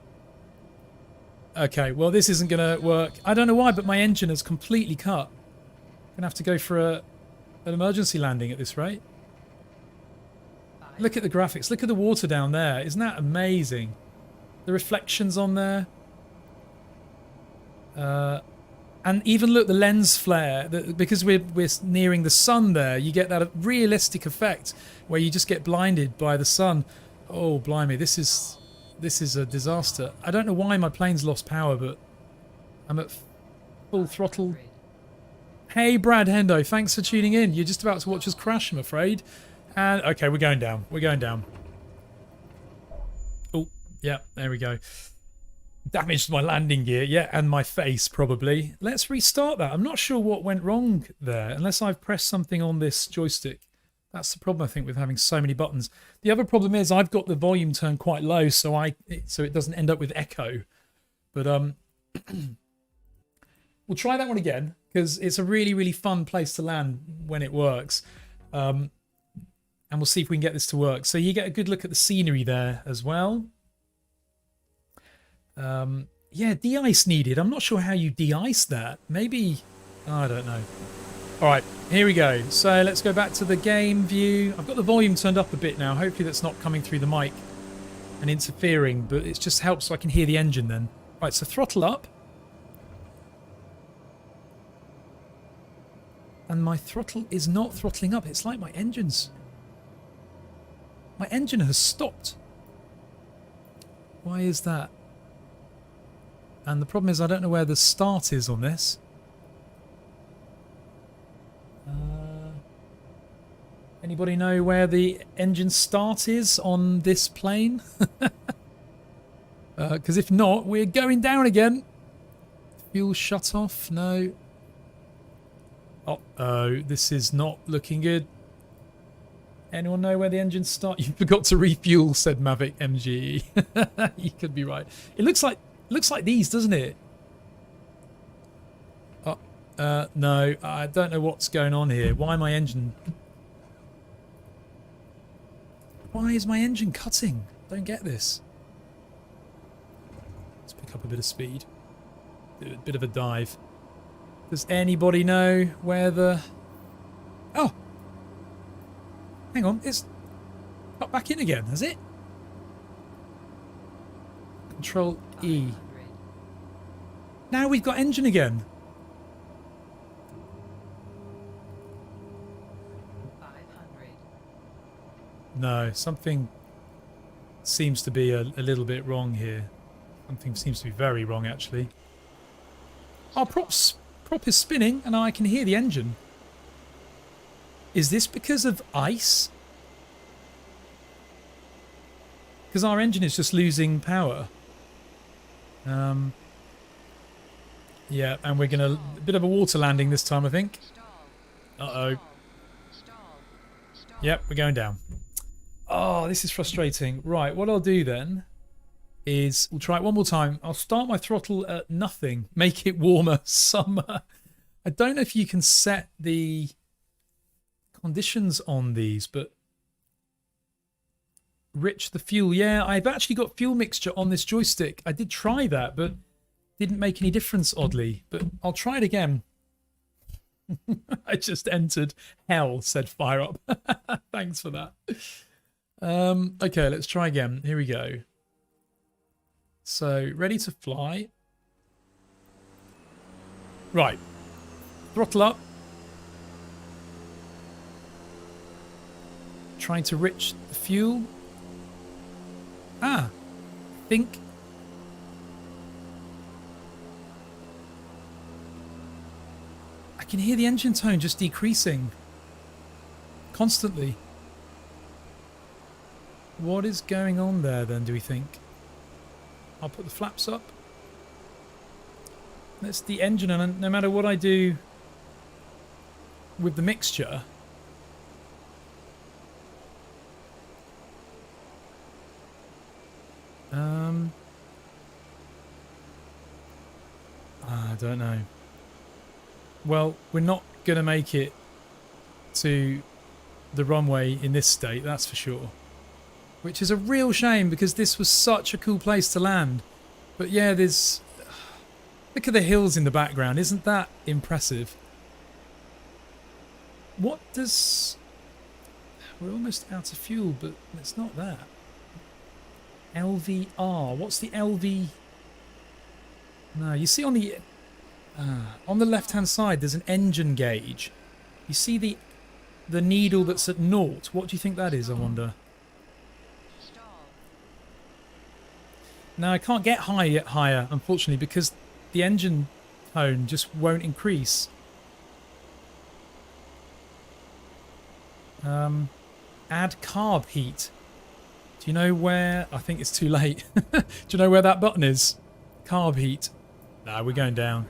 Okay, well, this isn't going to work. I don't know why, but my engine has completely cut. I'm going to have to go for an emergency landing at this rate. Look at the graphics. Look at the water down there. Isn't that amazing? The reflections on there. And even look, the lens flare, because we're nearing the sun there, you get that realistic effect where you just get blinded by the sun. Oh, blimey, this is a disaster. I don't know why my plane's lost power, but I'm at full throttle. Hey, Brad Hendo, thanks for tuning in. You're just about to watch us crash, I'm afraid. And, okay, we're going down. We're going down. Oh, yeah, there we go. Damaged my landing gear, yeah, and my face, probably. Let's restart that. I'm not sure what went wrong there, unless I've pressed something on this joystick. That's the problem, I think, with having so many buttons. The other problem is I've got the volume turned quite low, so it doesn't end up with echo. But we'll try that one again, because it's a really, really fun place to land when it works. And we'll see if we can get this to work. So you get a good look at the scenery there as well. Yeah, de-ice needed. I'm not sure how you de-ice that. Maybe, I don't know. All right, here we go. So let's go back to the game view. I've got the volume turned up a bit now. Hopefully that's not coming through the mic and interfering, but it just helps so I can hear the engine then. Right, so throttle up. And my throttle is not throttling up. It's like my engine has stopped. Why is that? And the problem is I don't know where the start is on this. Anybody know where the engine start is on this plane? Because if not, we're going down again. Fuel shut off? No. Uh-oh, this is not looking good. Anyone know where the engine start? You forgot to refuel, said Mavic MGE. You could be right. It looks like these, doesn't it? No, I don't know what's going on here. Why is my engine cutting? Don't get this. Let's pick up a bit of speed. Do a bit of a dive. Does anybody know where the... Oh! Hang on, it's got back in again, has it? Control E. Now we've got engine again. 500. No, something seems to be a little bit wrong here. Something seems to be very wrong, actually. Our prop is spinning, and I can hear the engine. Is this because of ice? Because our engine is just losing power. Yeah, and we're gonna a bit of a water landing this time, I think. Uh-oh. Yep, we're going down. Oh, this is frustrating. Right, what I'll do then is we'll try it one more time. I'll start my throttle at nothing. Make it warmer. Summer. I don't know if you can set the conditions on these, but rich the fuel. Yeah, I've actually got fuel mixture on this joystick. I did try that, but didn't make any difference, oddly. But I'll try it again. I just entered hell, said Fire Up. Thanks for that. Okay, let's try again. Here we go. So, ready to fly. Right. Throttle up. Trying to rich the fuel. I think I can hear the engine tone just decreasing constantly. What is going on there then, do we think? I'll put the flaps up. That's the engine, and no matter what I do with the mixture, I don't know. Well, we're not going to make it to the runway in this state, that's for sure. Which is a real shame, because this was such a cool place to land. But yeah, there's... Look at the hills in the background. Isn't that impressive? What does... We're almost out of fuel, but it's not that. LVR. What's the LV? No, you see on the left-hand side, there's an engine gauge. You see the needle that's at naught. What do you think that is, I wonder? No, I can't get higher, unfortunately, because the engine tone just won't increase. Add carb heat. Do you know where? I think it's too late. Do you know where that button is? Carb heat. No, we're going down.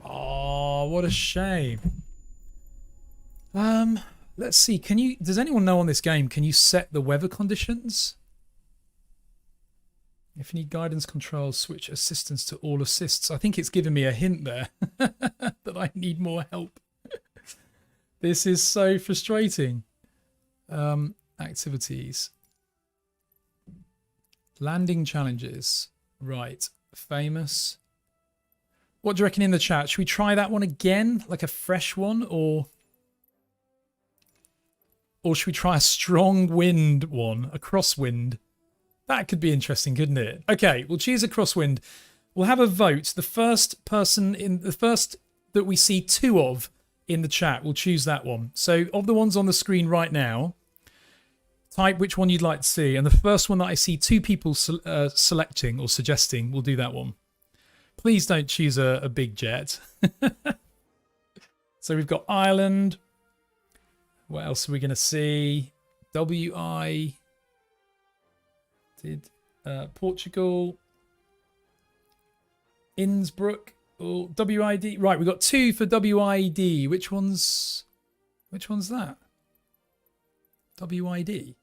Oh, what a shame. Let's see. Does anyone know on this game, can you set the weather conditions? If you need guidance controls, switch assistance to all assists. I think it's giving me a hint there that I need more help. This is so frustrating. Activities. Landing challenges. Right. Famous. What do you reckon in the chat? Should we try that one again? Like a fresh one? Or should we try a strong wind one? A crosswind? That could be interesting, couldn't it? Okay, we'll choose a crosswind. We'll have a vote. The first that we see two of in the chat, we'll choose that one. So of the ones on the screen right now, type which one you'd like to see. And the first one that I see two people selecting or suggesting, we'll do that one. Please don't choose a big jet. So we've got Ireland. What else are we going to see? WI... Portugal, Innsbruck, or WID. Right, we've got two for WID. Which one's that? WID.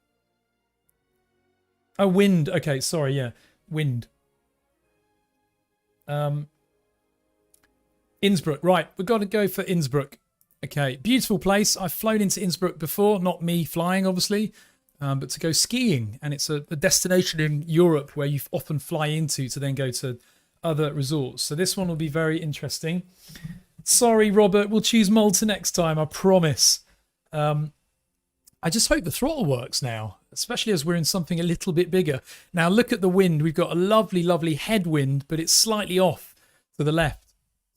Oh, wind. Okay, sorry, yeah. Wind. Innsbruck. Right, we've got to go for Innsbruck. Okay, beautiful place. I've flown into Innsbruck before, not me flying, obviously. But to go skiing, and it's a destination in Europe where you often fly into to then go to other resorts. So this one will be very interesting. Sorry, Robert, we'll choose Malta next time, I promise. I just hope the throttle works now, especially as we're in something a little bit bigger. Now look at the wind. We've got a lovely, lovely headwind, but it's slightly off to the left.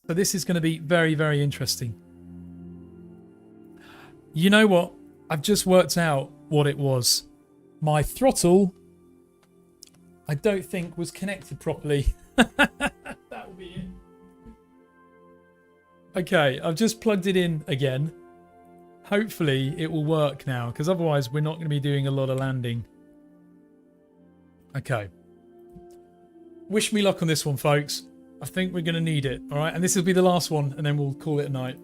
So this is going to be very, very interesting. You know what? I've just worked out what it was. My throttle, I don't think was connected properly. That will be it. Okay, I've just plugged it in again. Hopefully it will work now, because otherwise we're not going to be doing a lot of landing. Okay. Wish me luck on this one, folks. I think we're going to need it. All right, and this will be the last one, and then we'll call it a night.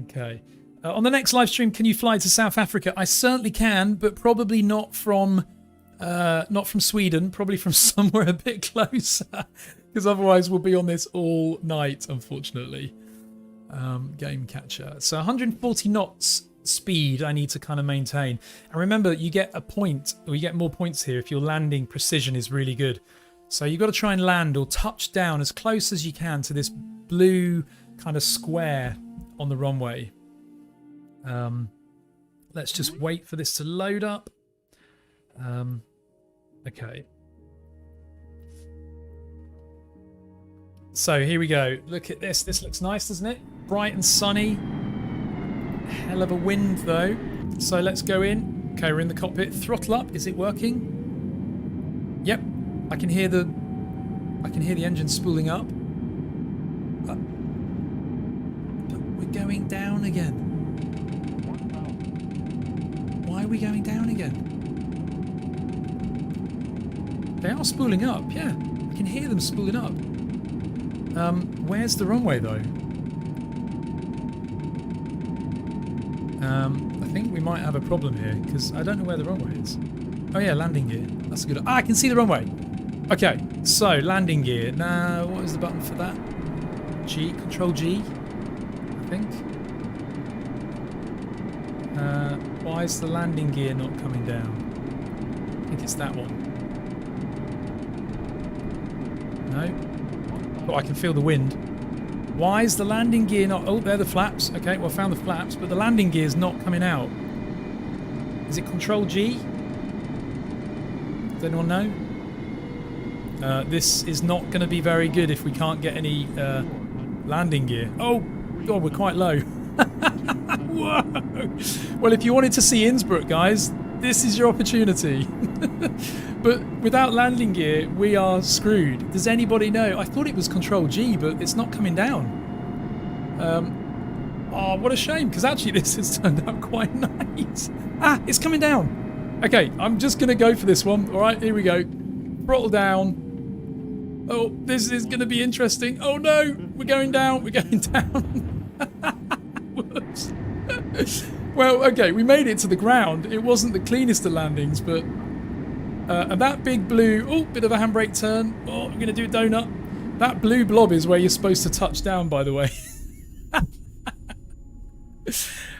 Okay. On the next live stream, can you fly to South Africa? I certainly can, but probably not from Sweden. Probably from somewhere a bit closer, because otherwise we'll be on this all night, unfortunately. Game catcher. So 140 knots speed I need to kind of maintain. And remember, you get a point, or you get more points here if your landing precision is really good. So you've got to try and land or touch down as close as you can to this blue kind of square on the runway. Let's just wait for this to load up. Okay. So here we go. Look at this. This looks nice, doesn't it? Bright and sunny. Hell of a wind though. So let's go in. Okay, we're in the cockpit. Throttle up. Is it working? Yep. I can hear the engine spooling up. But we're going down again. Why are we going down again? They are spooling up, yeah. I can hear them spooling up. Where's the runway though? I think we might have a problem here because I don't know where the runway is. Oh yeah, landing gear. That's a good. I can see the runway. Okay, so landing gear. Now, what is the button for that? G, Control G, I think. Why is the landing gear not coming down? I think it's that one. No. Oh, I can feel the wind. Why is the landing gear not... Oh, they're the flaps. Okay, well, I found the flaps, but the landing gear is not coming out. Is it Control G? Does anyone know? This is not going to be very good if we can't get any landing gear. Oh, God, we're quite low. Whoa! Well, if you wanted to see Innsbruck, guys, this is your opportunity. But without landing gear, we are screwed. Does anybody know? I thought it was Control G, but it's not coming down. Oh, what a shame, because actually this has turned out quite nice. Ah, it's coming down. Okay, I'm just going to go for this one. All right, here we go. Throttle down. Oh, this is going to be interesting. Oh, no, we're going down. We're going down. Whoops. Well, okay, we made it to the ground. It wasn't the cleanest of landings, but... and that big blue... Oh, bit of a handbrake turn. Oh, I'm going to do a donut. That blue blob is where you're supposed to touch down, by the way.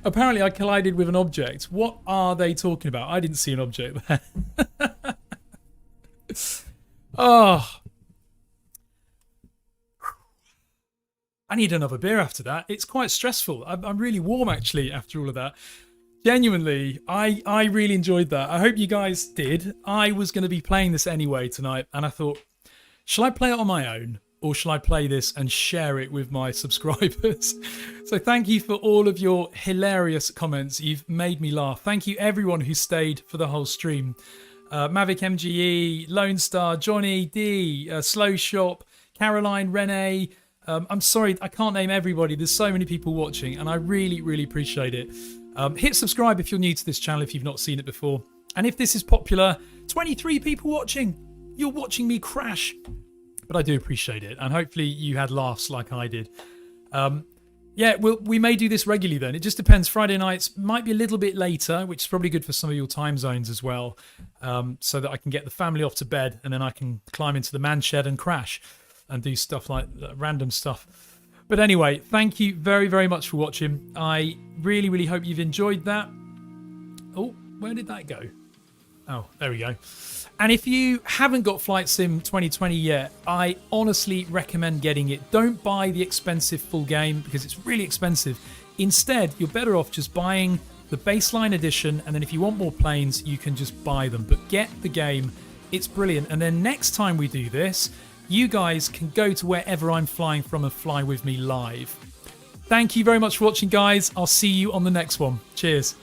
Apparently, I collided with an object. What are they talking about? I didn't see an object there. Oh. I need another beer after that. It's quite stressful. I'm really warm, actually, after all of that. Genuinely, I really enjoyed that. I hope you guys did. I was going to be playing this anyway tonight, and I thought, shall I play it on my own? Or shall I play this and share it with my subscribers? So thank you for all of your hilarious comments. You've made me laugh. Thank you everyone who stayed for the whole stream. Mavic MGE, Lone Star, Johnny D, Slow Shop, Caroline, Renee. I'm sorry, I can't name everybody. There's so many people watching and I really, really appreciate it. Hit subscribe if you're new to this channel, if you've not seen it before. And if this is popular, 23 people watching. You're watching me crash. But I do appreciate it, and hopefully you had laughs like I did. Yeah, we may do this regularly then. It just depends. Friday nights might be a little bit later, which is probably good for some of your time zones as well, so that I can get the family off to bed, and then I can climb into the man shed and crash and do stuff like random stuff. But anyway, thank you very, very much for watching. I really, really hope you've enjoyed that. Oh, where did that go? Oh, there we go. And if you haven't got Flight Sim 2020 yet, I honestly recommend getting it. Don't buy the expensive full game because it's really expensive. Instead, you're better off just buying the baseline edition, and then if you want more planes, you can just buy them. But get the game. It's brilliant. And then next time we do this, you guys can go to wherever I'm flying from and fly with me live. Thank you very much for watching, guys. I'll see you on the next one. Cheers.